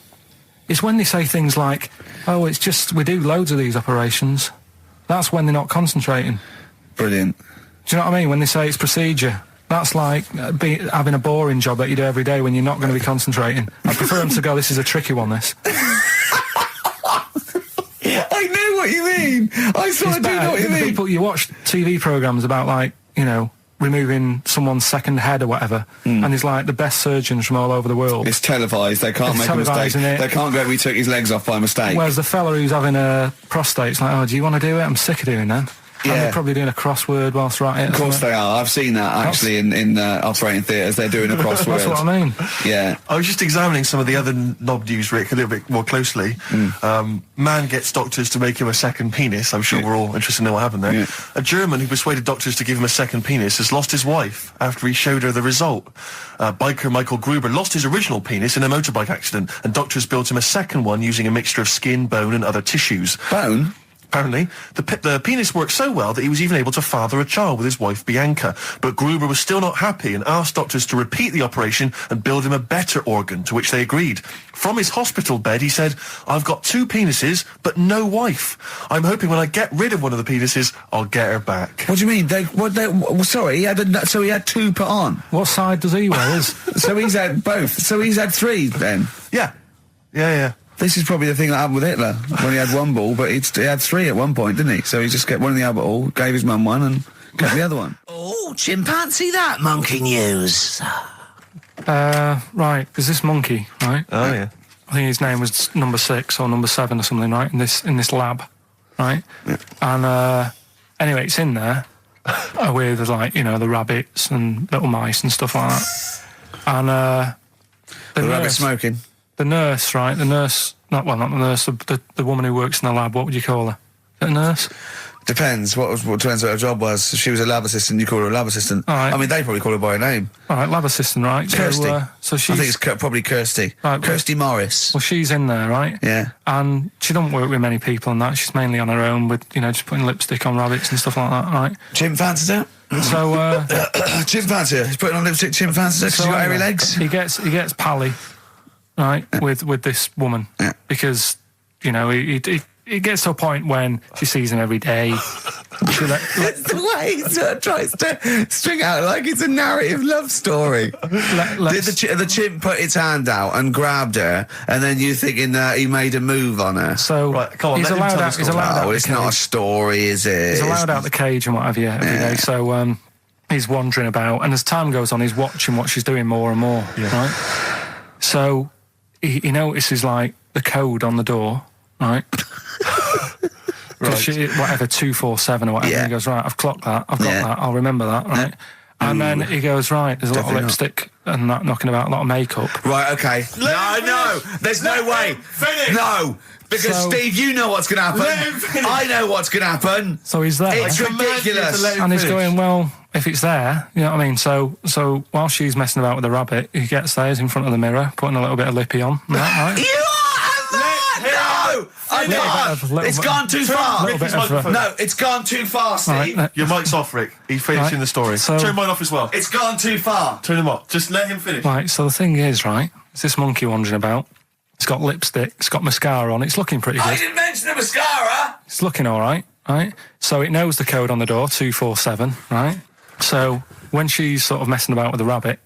it's when they say things like, "Oh, it's just we do loads of these operations." That's when they're not concentrating. Brilliant. Do you know what I mean? When they say it's procedure, that's like having a boring job that you do every day when you're not going to be concentrating. I prefer them to go, "This is a tricky one, this." I know what you mean. I sort of do know what you mean. People, you watch TV programmes about, like, you know, removing someone's second head or whatever, and there's like the best surgeons from all over the world. It's televised. They can't make a mistake. They can't go, "We took his legs off by mistake." Whereas the fella who's having a prostate's like, "Oh, do you want to do it? I'm sick of doing that." Yeah. And they're probably doing a crossword whilst they're at it. Of course they are. I've seen that actually in operating theatres. They're doing a crossword. That's what I mean. Yeah. I was just examining some of the other knob news, Rick, a little bit more closely. Man gets doctors to make him a second penis. I'm sure we're all interested in what happened there. Yeah. A German who persuaded doctors to give him a second penis has lost his wife after he showed her the result. Biker Michael Gruber lost his original penis in a motorbike accident, and doctors built him a second one using a mixture of skin, bone and other tissues. Bone? Apparently, the penis worked so well that he was even able to father a child with his wife Bianca. But Gruber was still not happy and asked doctors to repeat the operation and build him a better organ, to which they agreed. From his hospital bed, he said, "I've got 2 penises, but no wife. I'm hoping when I get rid of one of the penises, I'll get her back." What do you mean? Sorry, he had 2 put on. What side does he wear? So he's had both. So he's had 3 then. Yeah. This is probably the thing that happened with Hitler when he had 1 ball, but he had 3 at one point, didn't he? So he just kept one in the other ball, gave his mum one, and kept the other one. Oh, chimpanzee that monkey news. Right, there's this monkey, right? Oh, yeah. I think his name was number 6 or number 7 or something, right? In this lab, right? Yeah. And anyway, it's in there with, like, you know, the rabbits and little mice and stuff like that. And The rabbit smoking. The nurse, right? The nurse, not the nurse, the woman who works in the lab. What would you call her? A nurse? Depends. What depends what her job was. If she was a lab assistant, you call her a lab assistant. All right. I mean, they probably call her by her name. All right, lab assistant, right? Kirsty. So she's... I think it's probably Kirsty. Right, Kirsty Morris. Well, she's in there, right? Yeah. And she don't work with many people and that. She's mainly on her own with, just putting lipstick on rabbits and stuff like that, right? Chimp fancies her. So, Chimp fancy her. He's putting on lipstick. Chimp fancies her because she's got hairy legs. He gets pally, right, with this woman. Yeah. Because, it gets to a point when she sees him every day. It's the way he sort of tries to string out like it's a narrative love story. Did the chimp put its hand out and grabbed her, and then you thinking that he made a move on her? So right, come on, he's allowed out. He's allowed out. It's not a story, is it? He's allowed out the cage and what have you every day. So he's wandering about, and as time goes on, he's watching what she's doing more and more. Yeah. Right. So he notices like the code on the door. Right. Right. Whatever 247 or whatever. Yeah. He goes, right, I've clocked that. I've got that. I'll remember that. Right. And then he goes, right, there's a lot of lipstick and that knocking about, a lot of makeup. Right. Okay. No. There's no way. Finish. No. Because Steve, you know what's going to happen. I know what's going to happen. So he's there. It's ridiculous. And he's going, well, if it's there, you know what I mean? So while she's messing about with the rabbit, he gets there, he's in front of the mirror, putting a little bit of lippy on. Right? You are! No! I can't! It's gone too far! No, it's gone too far, Steve. Right, your mic's off, Rick. He's finishing the story. So, turn mine off as well. It's gone too far. Turn him off. Just let him finish. Right, so the thing is, right, it's this monkey wandering about. It's got lipstick, it's got mascara on, it's looking pretty good. I didn't mention the mascara! It's looking all right? So it knows the code on the door, 247, right? So when she's sort of messing about with the rabbit,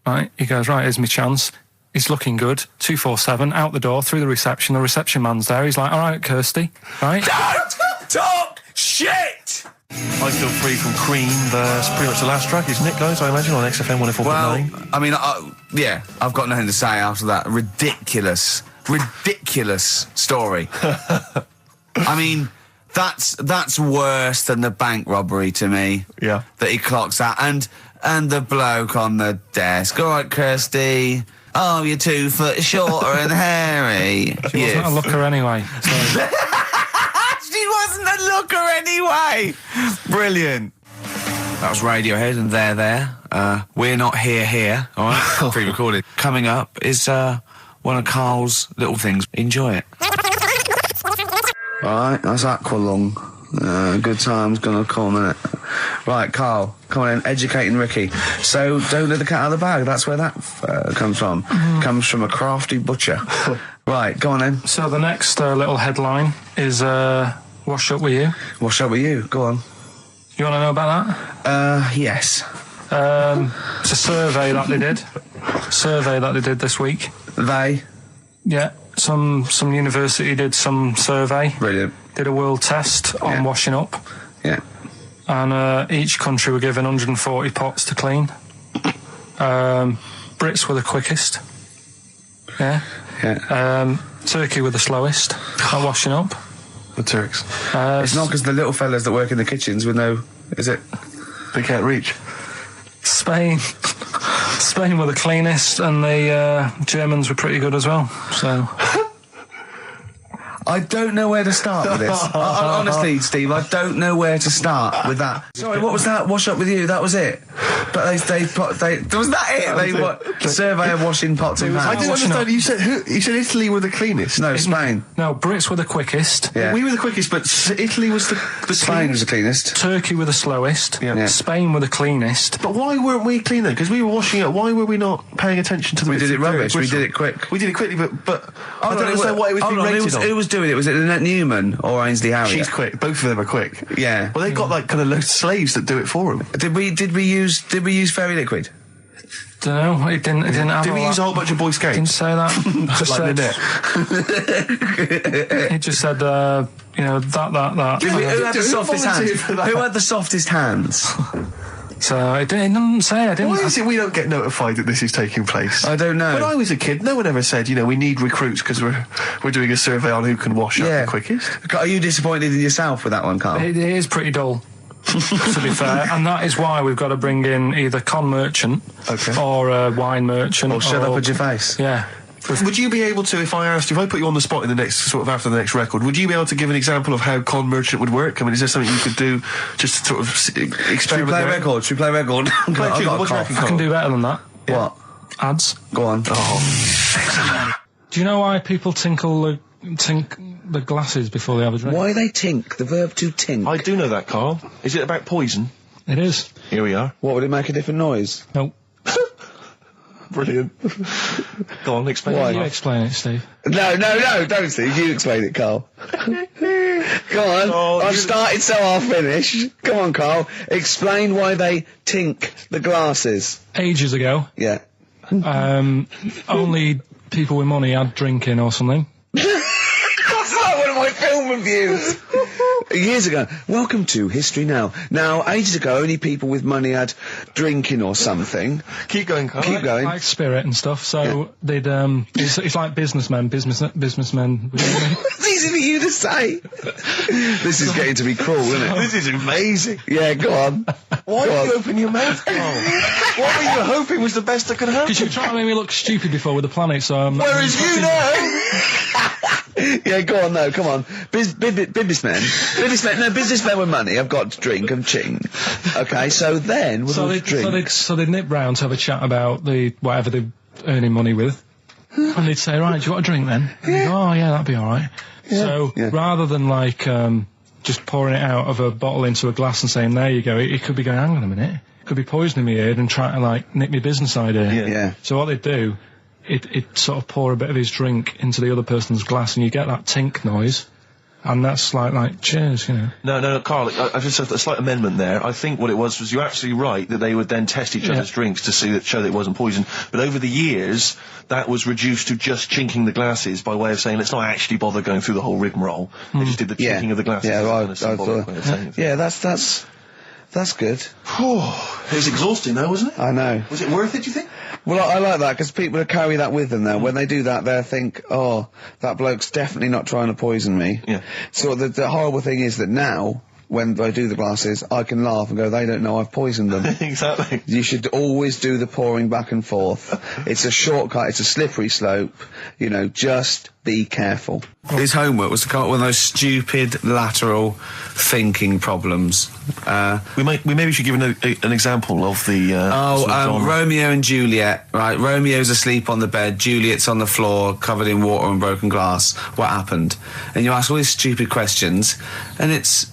right, he goes, right, here's my chance. He's looking good, 247, out the door, through the reception man's there. He's like, all right, Kirsty, right? Don't talk shit! I Feel Free from Cream, that's pretty much the last track, isn't it, guys, I imagine, on XFM 104.9? Well, I mean, I've got nothing to say after that ridiculous story. I mean, that's worse than the bank robbery to me. Yeah. That he clocks out. And the bloke on the desk. All right, Kirsty. Oh, you're 2 foot shorter and hairy. She wasn't a looker anyway. So. She wasn't a looker anyway. Brilliant. That was Radiohead and They're There. We're Not Here. All right, pre-recorded. Coming up is one of Karl's little things. Enjoy it. All right, that's Aqualung. Good time's gonna come, innit? Right, Karl, come on in, educating Ricky. So, don't let the cat out of the bag, that's where that comes from. Comes from a crafty butcher. Right, go on then. So the next little headline is Wash Up With You. Wash Up With You, go on. You want to know about that? Yes. It's a survey that they did this week. They? Yeah, some university did some survey. Brilliant. Did a world test on washing up. Yeah. And each country were given 140 pots to clean. Brits were the quickest. Yeah. Yeah. Turkey were the slowest at washing up. The Turks. It's not because the little fellas that work in the kitchens with no... Is it? They can't reach. Spain were the cleanest, and the Germans were pretty good as well. So... I don't know where to start with this. Honestly, Steve, I don't know where to start with that. Sorry, what was that? Wash Up With You, that was it. But was that it? They survey of washing pots and pans. I didn't understand. You said Italy were the cleanest. No, Spain. No, Brits were the quickest. Yeah. We were the quickest, but Italy was the Spain was the cleanest. Turkey were the slowest. Yeah. Spain were the cleanest. But why weren't we clean then? Because we were washing it. Why were we not paying attention to the? We did it rubbish. We did it quick. We did it quickly, but I don't understand what it was being rated on. Who was doing it? Was it Annette Newman or Ainsley Harriott? She's quick. Both of them are quick. Yeah. Well, they've got like kind of loads of slaves that do it for them. Did we use fairy liquid? Don't know. It didn't have. Did we use a whole bunch of Boy Scouts? Didn't say that. Just like said. It just said, that. Who had the softest hands? Who had the softest hands? So it didn't say. I didn't. Why is it we don't get notified that this is taking place? I don't know. When I was a kid, no one ever said, we need recruits because we're doing a survey on who can wash up the quickest. Are you disappointed in yourself with that one, Karl? It is pretty dull. To be fair, and that is why we've got to bring in either con merchant or a wine merchant or shut up at your face. Yeah. Would you be able to, if I put you on the spot in the next, sort of after the next record, would you be able to give an example of how con merchant would work? I mean, is there something you could do just to sort of experiment? Should we play record? Should we play record? Play a tune. What do you reckon, I can do better than that. What? Ads. Go on. Do you know why people tink the glasses before they have a drink? Why they tink? The verb to tink. I do know that, Carl. Is it about poison? It is. Here we are. What, would it make a different noise? Nope. Brilliant. Go on, explain Why? it. You explain it, Steve. No, don't, Steve. You explain it, Carl. Go on. Oh, I've started, so I'll finish. Go on, Carl. Explain why they tink the glasses. Ages ago, Yeah. only people with money had drinking or something. That's like one of my film reviews. Years ago. Welcome to History Now. Now, ages ago, only people with money had drinking or something. Keep going, Carl. Keep going. Like spirit and stuff. So they'd it's like businessmen with money. It's easy for you to say. This is getting to be cruel, isn't it? This is amazing. Yeah, go on. Why Go did you on. open your mouth, Carl? What were you hoping was the best that could happen? Because you were trying to make me look stupid before with the planet, so I'm not... Whereas you know... Yeah, go on, no, come on. Businessmen with money have got to drink and ching. Okay, so then, with all the drinks... So they'd nip round to have a chat about whatever they're earning money with. And they'd say, right, do you want a drink then? And they'd go, oh yeah, that'd be alright. So, rather than just pouring it out of a bottle into a glass and saying, there you go, it could be going, hang on a minute, it could be poisoning me head and trying to nip my business idea. Yeah. So what they'd do, it'd sort of pour a bit of his drink into the other person's glass and you get that tink noise. And that's like cheers, you know. No, Carl, I just have a slight amendment there. I think what it was you're absolutely right that they would then test each other's drinks to show that it wasn't poison. But over the years, that was reduced to just chinking the glasses by way of saying, let's not actually bother going through the whole rigmarole. They just did the chinking of the glasses. Yeah, as a symbolic way of saying it. Yeah, that's good. It was exhausting though, wasn't it? I know. Was it worth it, do you think? Well, I like that, because people carry that with them now. When they do that, they think, oh, that bloke's definitely not trying to poison me. Yeah. So the horrible thing is that now, when I do the glasses, I can laugh and go, they don't know I've poisoned them. Exactly. You should always do the pouring back and forth. It's a shortcut, it's a slippery slope. You know, just be careful. His homework was to come up with one of those stupid lateral thinking problems. We maybe should give an example of the... Romeo and Juliet, right? Romeo's asleep on the bed, Juliet's on the floor, covered in water and broken glass. What happened? And you ask all these stupid questions, and it's...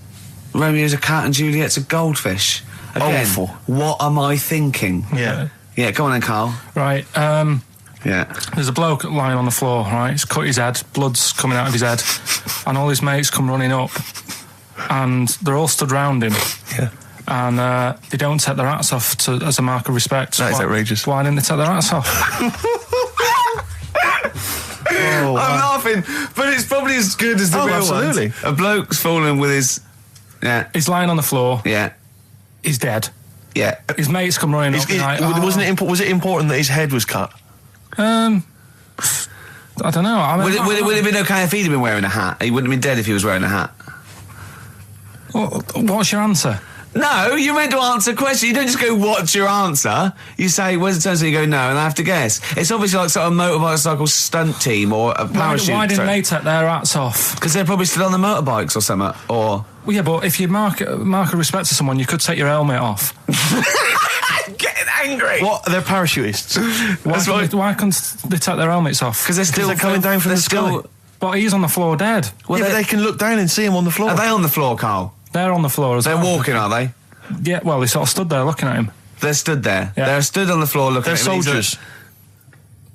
Romeo's a cat and Juliet's a goldfish. Again, Awful. What am I thinking? Yeah. Yeah, come on then, Karl. Right, Yeah. there's a bloke lying on the floor, right? He's cut his head, blood's coming out of his head, and all his mates come running up, and they're all stood round him. Yeah. And they don't take their hats off as a mark of respect. That is outrageous. Why didn't they take their hats off? I'm laughing, but it's probably as good as the real absolutely. ones. A bloke's fallen with his... Yeah. He's lying on the floor. Yeah. He's dead. Yeah. His mates come running up. Was it important that his head was cut? I don't know. I mean, Would it have been okay if he'd have been wearing a hat? He wouldn't have been dead if he was wearing a hat. What's your answer? No, you're meant to answer questions. You don't just go, what's your answer? You say, where's the turn? You go, no, and I have to guess. It's obviously like sort of motorcycle stunt team or a parachute. Why didn't they take their hats off? Because they're probably still on the motorbikes or something, or... Well, yeah, but if you mark a respect to someone, you could take your helmet off. I'm getting angry. What? They're parachutists. Why can't they take their helmets off? Because they're coming down from the sky. But he's on the floor dead. Well, they can look down and see him on the floor. Are they on the floor, Karl? They're on the floor as well. They're walking, are they? Yeah, well, they sort of stood there looking at him. They're stood there. Yeah. They're stood on the floor looking They're at him. soldiers.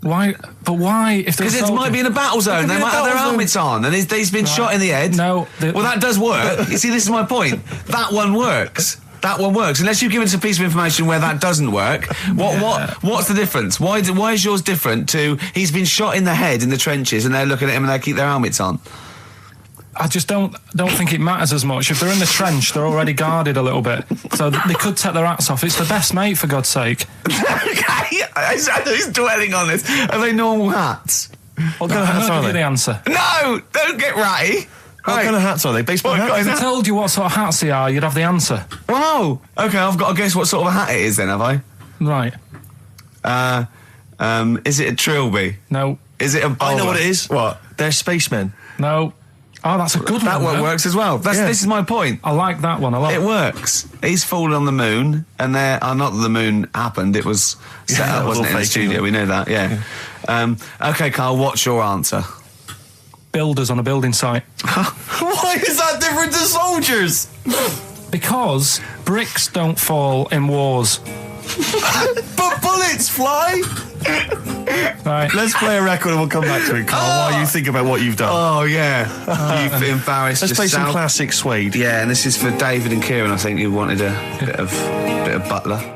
Why? But why? If Because it might be in a battle zone. They might have their helmets on, and he's been shot in the head. No. Well, that does work. You see, this is my point. That one works. That one works. Unless you've given us a piece of information where that doesn't work. What's the difference? Why is yours different to he's been shot in the head in the trenches and they're looking at him and they keep their helmets on? I just don't think it matters as much. If they're in the trench, they're already guarded a little bit. So they could take their hats off. It's the best mate, for God's sake. Okay, he's dwelling on this. Are they normal hats? What kind of hats are Give you the they? answer. No! Don't get ratty. What kind of hats are they? Baseball hats? If I told you what sort of hats they are, you'd have the answer. Oh! Okay, I've got to guess what sort of a hat it is then, have I? Right. Is it a trilby? No. Is it a bowler? I know what it is. What? They're spacemen. No. Oh, that's a good That one. one works as well. This is my point. I like that one a lot. It works. He's fallen on the moon, and not that the moon happened. It was set up, wasn't it, in the studio? We know that. Yeah. Okay, Karl. What's your answer? Builders on a building site. Why is that different to soldiers? Because bricks don't fall in wars. But bullets fly. Right. Let's play a record and we'll come back to it, Karl, while you think about what you've done. Oh, yeah. You've embarrassed Let's play some yourself. classic Suede. Yeah, and this is for David and Kieran, I think, who wanted a bit of Butler.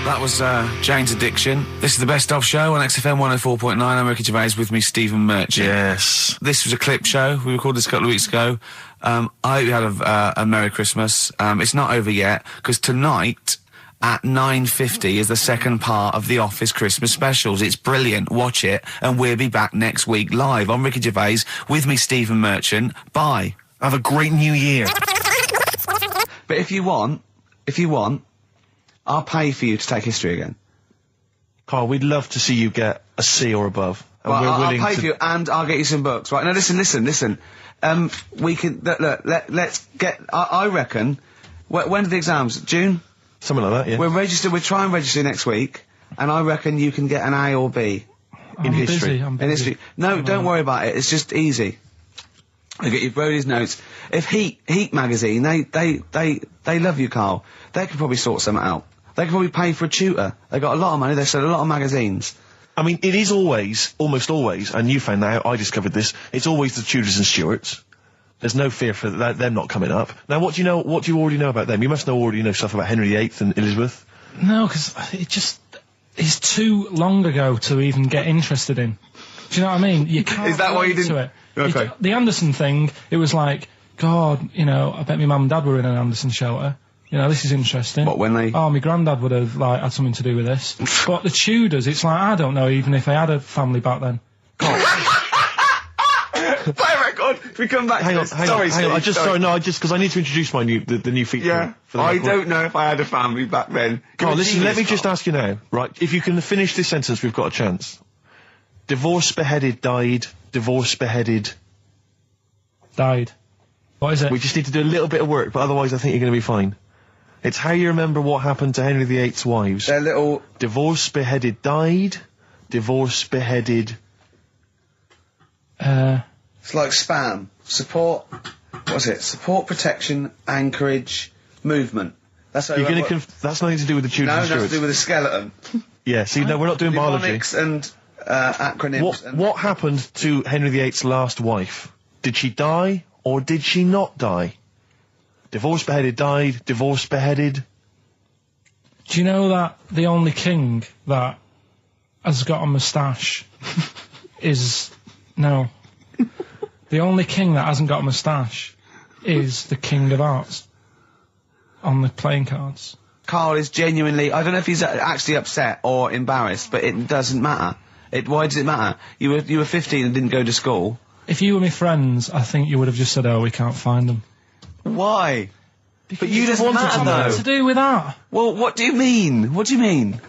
That was Jane's Addiction. This is the Best Of Show on XFM 104.9. I'm Ricky Gervais, with me, Stephen Merchant. Yes. This was a clip show. We recorded this a couple of weeks ago. I hope you had a Merry Christmas. It's not over yet, because tonight at 9:50 is the second part of The Office Christmas specials. It's brilliant. Watch it, and we'll be back next week live. I'm Ricky Gervais, with me, Stephen Merchant. Bye. Have a great new year. But if you want, I'll pay for you to take history again. Karl, we'd love to see you get a C or above. And Well, we're I'll willing pay to... for you, and I'll get you some books. Right, now listen. We can, let's get, I reckon, when are the exams? June? Something like that, yeah. We'll try and register next week, and I reckon you can get an A or B I'm history. Busy, I'm busy. in history. No, don't worry about it, it's just easy. I get you Brody's notes. If Heat magazine, they love you, Karl. They could probably sort something out. They could probably pay for a tutor. They got a lot of money, they sell a lot of magazines. I mean, it is always, almost always, and you found that out, I discovered this, it's always the Tudors and Stuarts. There's no fear for them not coming up. Now, what do you already know about them? You must already know stuff about Henry VIII and Elizabeth. No, because it's too long ago to even get interested in. Do you know what I mean? You can't. Is that why you relate didn't- to it. Okay. The Anderson thing, it was like, God, I bet my mum and dad were in an Anderson shelter. This is interesting. What, when they- Oh, my granddad would have, had something to do with this. But the Tudors, it's like, I don't know even if they had a family back then. Play a record, if we come back Hang to on, this. hang Sorry, on. Steve, Because I need to introduce the new feature. Yeah, for the I record. don't know if I had a family back then. Karl, listen, let me just ask. ask you now, right? If you can finish this sentence, we've got a chance. Divorced, beheaded, died. Divorced, beheaded. Died. What is it? We just need to do a little bit of work, but otherwise I think you're going to be fine. It's how you remember what happened to Henry VIII's wives. They're little... Divorced, beheaded, died. Divorced, beheaded. It's like spam. Support... What's it? Support, protection, anchorage, movement. That's how You're going to that's nothing to do with the Tudors No, and nothing to Stuarts. do with the skeleton. Yeah, see, no, we're not doing biology. Mnemonics and acronyms. What happened to Henry VIII's last wife? Did she die, or did she not die? Divorced, beheaded, died. Divorced, beheaded. Do you know that the only king that has got a moustache is... No. The only king that hasn't got a moustache is the King of Hearts on the playing cards. Karl is genuinely... I don't know if he's actually upset or embarrassed, but it doesn't matter. Why does it matter? You were 15 and didn't go to school. If you were my friends, I think you would have just said, oh, we can't find them. Why? But you just matter, What's though. to do with that? Well, what do you mean? What do you mean?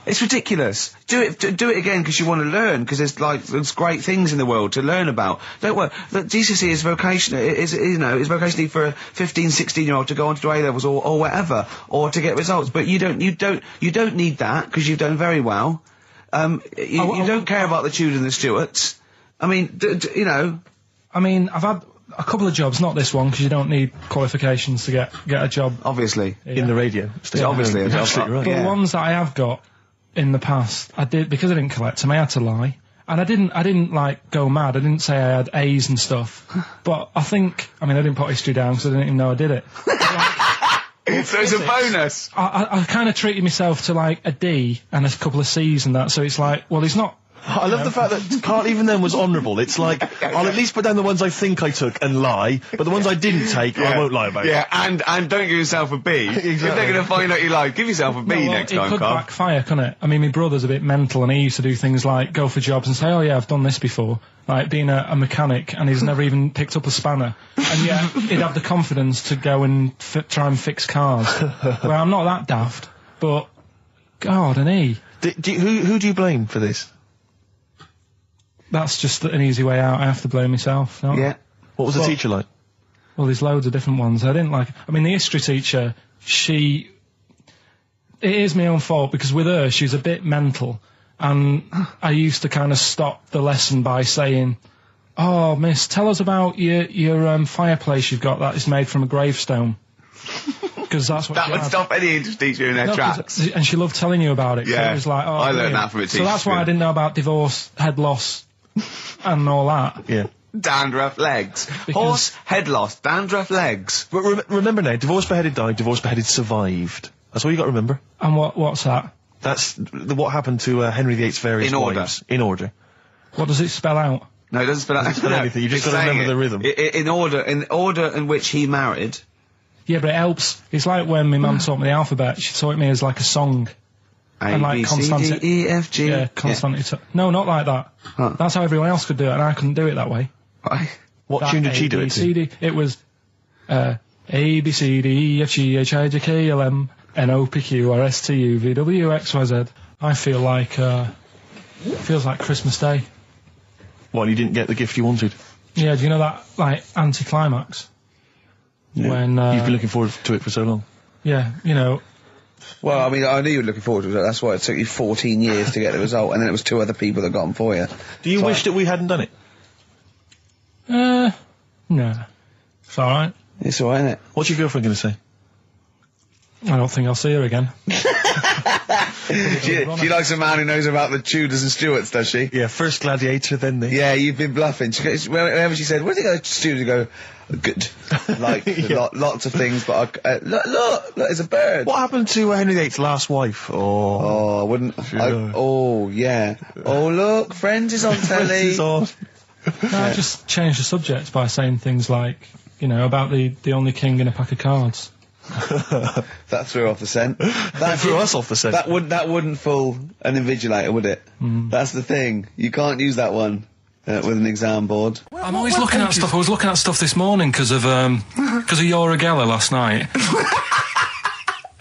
It's ridiculous. Do it again because you want to learn, because there's great things in the world to learn about. Don't worry. Look, GCSE is vocational. Is vocationally for a 15, 16-year-old to go on to do A-levels or whatever, or to get results. But you don't need that because you've done very well. You don't care about the Tudors and the Stuarts. I mean, I mean, I've had a couple of jobs, not this one, because you don't need qualifications to get a job. Obviously. In the radio. Yeah, obviously. You're absolutely right. But Yeah. the ones that I have got in the past, I did, because I didn't collect them, I had to lie. And I didn't go mad. I didn't say I had A's and stuff. But I didn't put history down because I didn't even know I did it. So it's a bonus. I kind of treated myself to a D and a couple of C's and that, so it's like, well, he's not... I love the fact that Karl even then was honourable. It's like, I'll at least put down the ones I think I took and lie, but the ones I didn't take, I won't lie about. Yeah, and don't give yourself a B. If they're going to find out you lied, give yourself a B next time, It could Karl. backfire, couldn't it? I mean, my brother's a bit mental and he used to do things like go for jobs and say, oh yeah, I've done this before. Like being a mechanic, and he's never even picked up a spanner. And yet, he'd have the confidence to go and try and fix cars. Well, I'm not that daft, but... God, and he... Who do you blame for this? that's just an easy way out. I have to blame myself. No? Yeah. What was the teacher like? Well, there's loads of different ones. I didn't like... I mean, the history teacher, it is my own fault, because with her, she's a bit mental. And I used to kind of stop the lesson by saying, "Oh, miss, tell us about your fireplace you've got that is made from a gravestone." Because that's what That she would had. stop any English teacher in their tracks. And she loved telling you about it. Yeah. So it was like, oh, I learned brilliant. that from a teacher. So that's why I didn't know about divorce, head loss, and all that. Yeah. Dandruff legs. Because- Horse, head loss, dandruff legs. But remember now, divorce beheaded died, divorce beheaded survived. That's all you got to remember. And what's that? That's what happened to Henry VIII's various In order. wives. In order. What does it spell out? No, it doesn't spell out spell anything, you just it's gotta saying remember the rhythm. In order in which he married. Yeah, but it helps. It's like when my mum taught me the alphabet. She taught me as like a song. A, And like B, C, D, E, F, G. Yeah, constantly. No, not like that. Huh. That's how everyone else could do it, and I couldn't do it that way. Right. What That tune did she do A, it B, to? C, D. It was A, B, C, D, E, F, G, H, I, J, K, L, M, N, O, P, Q, R, S, T, U, V, W, X, Y, Z. I feel like, it feels like Christmas Day. What, you didn't get the gift you wanted? Yeah, do you know that, like, anticlimax? When, You've been looking forward to it for so long. yeah, you know, Well, I mean, I knew you were looking forward to it. That's why it took you 14 years to get the result, and then it was 2 other people that got them for you. Do you wish that we hadn't done it? no. It's alright. It's alright, isn't it? What's your girlfriend going to say? I don't think I'll see her again. She likes a man who knows about the Tudors and Stuarts, does she? Yeah, first Gladiator, then the... Yeah, you've been bluffing. Whenever she said, "Where did you go to Studios?" You go, "Good." Like, lots of things, but look, it's a bird. What happened to Henry VIII's last wife? Oh, I wouldn't. Oh, yeah. Oh, look, Friends is on telly. Friends is on. No, I just changed the subject by saying things like, you know, about the only king in a pack of cards. That threw off the scent. That threw us off the scent. That wouldn't fool an invigilator, would it? That's the thing. You can't use that one with an exam board. I'm always looking at stuff. I was looking at stuff this morning because of Yoragella last night.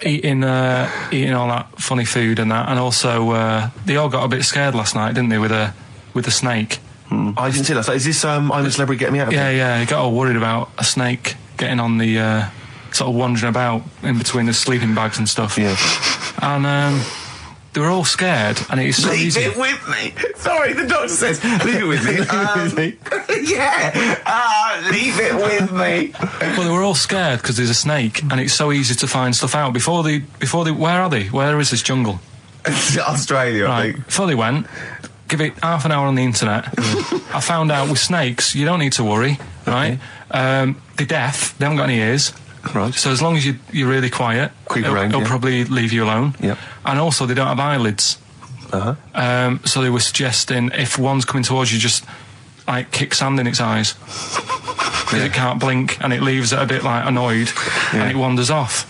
eating all that funny food and that, and also they all got a bit scared last night, didn't they, with a snake? I didn't see that. So is this I'm a Celebrity, Get Me Out of Here? Yeah, they got all worried about a snake getting on the sort of wandering about in between the sleeping bags and stuff. Yeah. And they were all scared, and it's so easy. Leave it with me. Sorry, the doctor says, leave it with me. Leave it with me. Well, they were all scared because there's a snake, and it's so easy to find stuff out before they. Where are they? Where is this jungle? Australia, I Right. think. Before they went, give it half an hour on the internet. I found out with snakes, you don't need to worry, right? They're deaf. They haven't got any ears. Right. So as long as you're really quiet, Creep it'll, around, it'll yeah. probably leave you alone. Yep. And also, they don't have eyelids. So they were suggesting if one's coming towards you, just like kick sand in its eyes, because it can't blink and it leaves it a bit like annoyed, and it wanders off.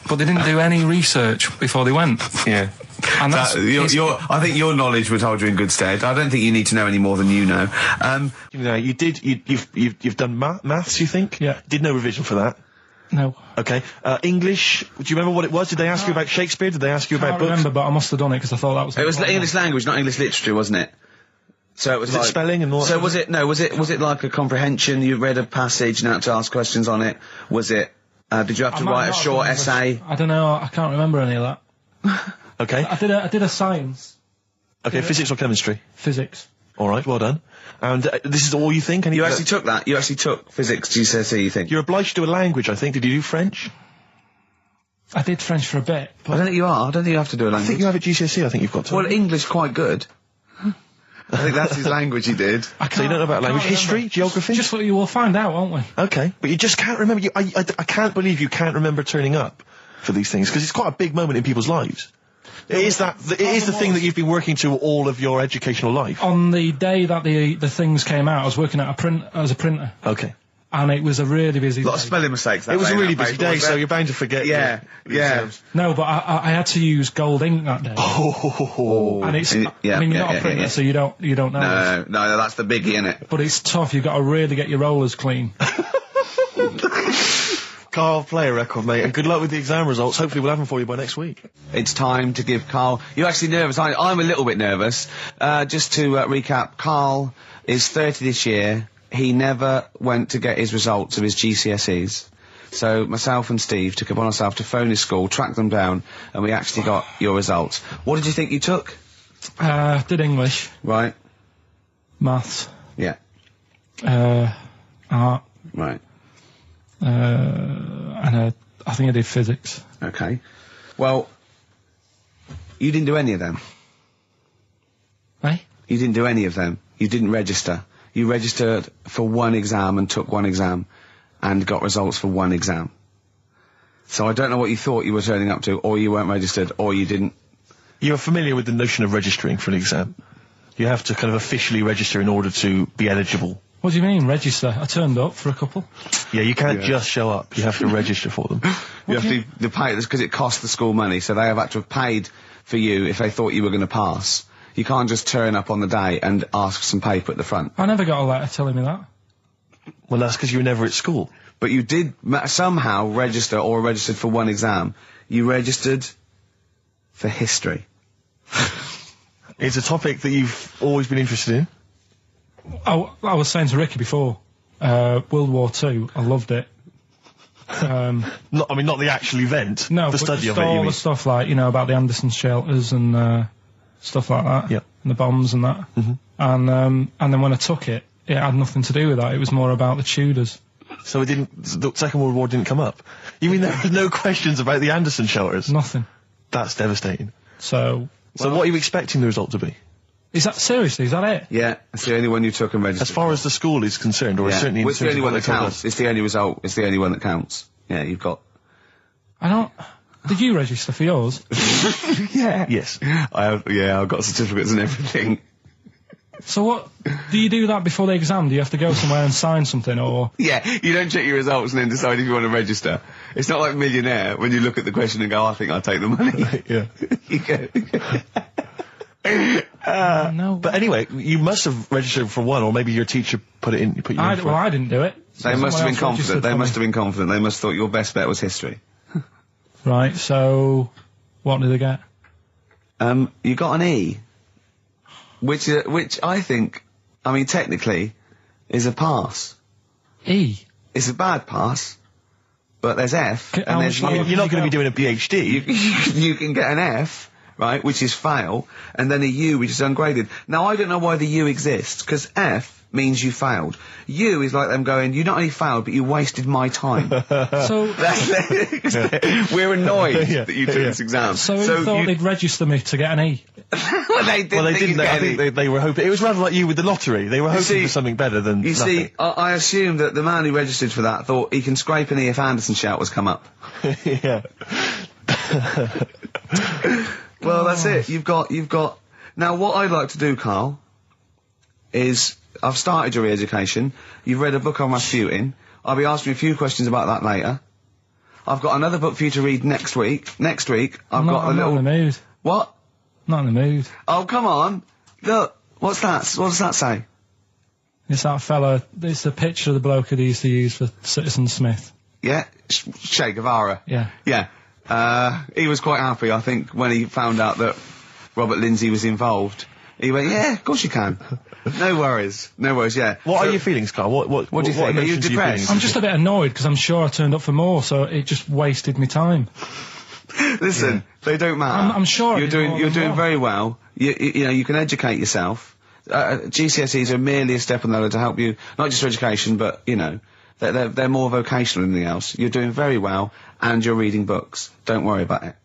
But they didn't do any research before they went. Yeah. And that's I think your knowledge would hold you in good stead. I don't think you need to know any more than you know. You know, you've done maths, you think? Yeah. Did no revision for that? No. Okay. English, do you remember what it was? Did they ask you about Shakespeare? Did they ask you I about can't books? remember, but I must have done it because I thought that was... It was English language, not English literature, wasn't it? So it was Was it like spelling and all that So sort was of it? No, was it like a comprehension? You read a passage and had to ask questions on it. Was it? Did you have to I might write a not have short done essay? I don't know. I can't remember any of that. Okay. I did a science, Okay, physics or chemistry? physics. All right, well done. And this is all you think? You actually took that. You actually took physics GCSE. You think? You're obliged to do a language, I think. Did you do French? I did French for a bit. I don't think you are. I don't think you have to do a I language. think you have a GCSE, I think you've got to. Well, English quite good. I think that's his language he did. So you don't know about I can't language. History? remember. Geography? Just what you will find out, won't we? Okay, but you just can't remember. I can't believe you can't remember turning up for these things, because it's quite a big moment in people's lives. It is the thing that you've been working to all of your educational life. On the day that the things came out, I was working at as a printer, Okay. and it was a really busy A lot of day. spelling mistakes. That It was day, a really that busy paper, day, wasn't so it? you're bound to forget. Yeah, your yeah. exams. No, but I had to use gold ink that day. Oh. And it's, Yeah, I mean, you're yeah, not a yeah, printer, yeah. so you don't know. No, that's the biggie, innit? But it's tough. You've got to really get your rollers clean. Karl, play a record, mate, and good luck with the exam results. Hopefully we'll have them for you by next week. It's time to give Karl... You're actually nervous, aren't you? I'm a little bit nervous. Just to recap, Karl is 30 this year. He never went to get his results of his GCSEs. So myself and Steve took it upon ourselves to phone his school, track them down, and we actually got your results. What did you think you took? Did English. Right. Maths. Yeah. Art. Right. And I think I did physics. Okay. Well, you didn't do any of them. Eh? You didn't do any of them. You didn't register. You registered for one exam and took one exam and got results for one exam. So I don't know what you thought you were turning up to, or you weren't registered, or you didn't. You're familiar with the notion of registering for an exam. You have to kind of officially register in order to be eligible. What do you mean, register? I turned up for a couple. Yeah, you can't just show up. You have to register for them. You have to pay this because it costs the school money, so they have had to have paid for you if they thought you were going to pass. You can't just turn up on the day and ask for some paper at the front. I never got a letter telling me that. Well, that's because you were never at school. But you did somehow register or registered for one exam. You registered for history. It's a topic that you've always been interested in. Oh, I was saying to Ricky before, World War II, I loved it. Not the actual event. No, the study of it. all the stuff like, about the Anderson shelters and stuff like that. Yep. And the bombs and that. Mm-hmm. And then when I took it, it had nothing to do with that. It was more about the Tudors. So the Second World War didn't come up? You mean there were no questions about the Anderson shelters? Nothing. That's devastating. So what are you expecting the result to be? Is that seriously? Is that it? Yeah, it's the only one you took and registered. As far as the school is concerned, or certainly in it's the only one that terms of what they told counts. us. It's the only result. It's the only one that counts. Yeah, you've got... I don't... Did you register for yours? Yeah. Yes. I've got certificates and everything. So what... Do you do that before the exam? Do you have to go somewhere and sign something, or...? Yeah, you don't check your results and then decide if you want to register. It's not like Millionaire, when you look at the question and go, I think I'll take the money. Yeah. You go... No. But anyway, you must have registered for one, or maybe your teacher put you in for it. Well, I didn't do it. They must have been confident. They must have been confident. They must have thought your best bet was history. Right, so... What did they get? You got an E. Which I think, technically, is a pass. E? It's a bad pass, but there's F, and there's You're not going to be doing a PhD. you can get an F, right, which is fail, and then a U, which is ungraded. Now, I don't know why the U exists, because F means you failed. U is like them going, you not only failed, but you wasted my time. So... We're annoyed that you took this exam. So you thought they'd register me to get an E? Well, they didn't. I think they were hoping... It was rather like you with the lottery. They were hoping for something better than You nothing. see, I assume that the man who registered for that thought he can scrape an E if Anderson Shelters come up. Yeah. Well, that's it. You've got... Now, what I'd like to do, Karl, is... I've started your re-education. You've read a book on Rasputin. I'll be asking you a few questions about that later. I've got another book for you to read next week. Next week, I'm not in the mood. What? Not in the mood. Oh, come on. Look, what's that? What does that say? It's that fella... It's the picture of the bloke that he used to use for Citizen Smith. Yeah? Che Guevara. Yeah. Yeah. He was quite happy, I think, when he found out that Robert Lindsay was involved. He went, yeah, of course you can. No worries, yeah. What are your feelings, Karl? What do you think? Are you depressed? I'm just a bit annoyed because I'm sure I turned up for more, so it just wasted me time. Listen, they don't matter. I'm sure you're doing very well. You can educate yourself. GCSEs are merely a step on the ladder to help you, not just for education, but they're more vocational than anything else. You're doing very well, and you're reading books. Don't worry about it.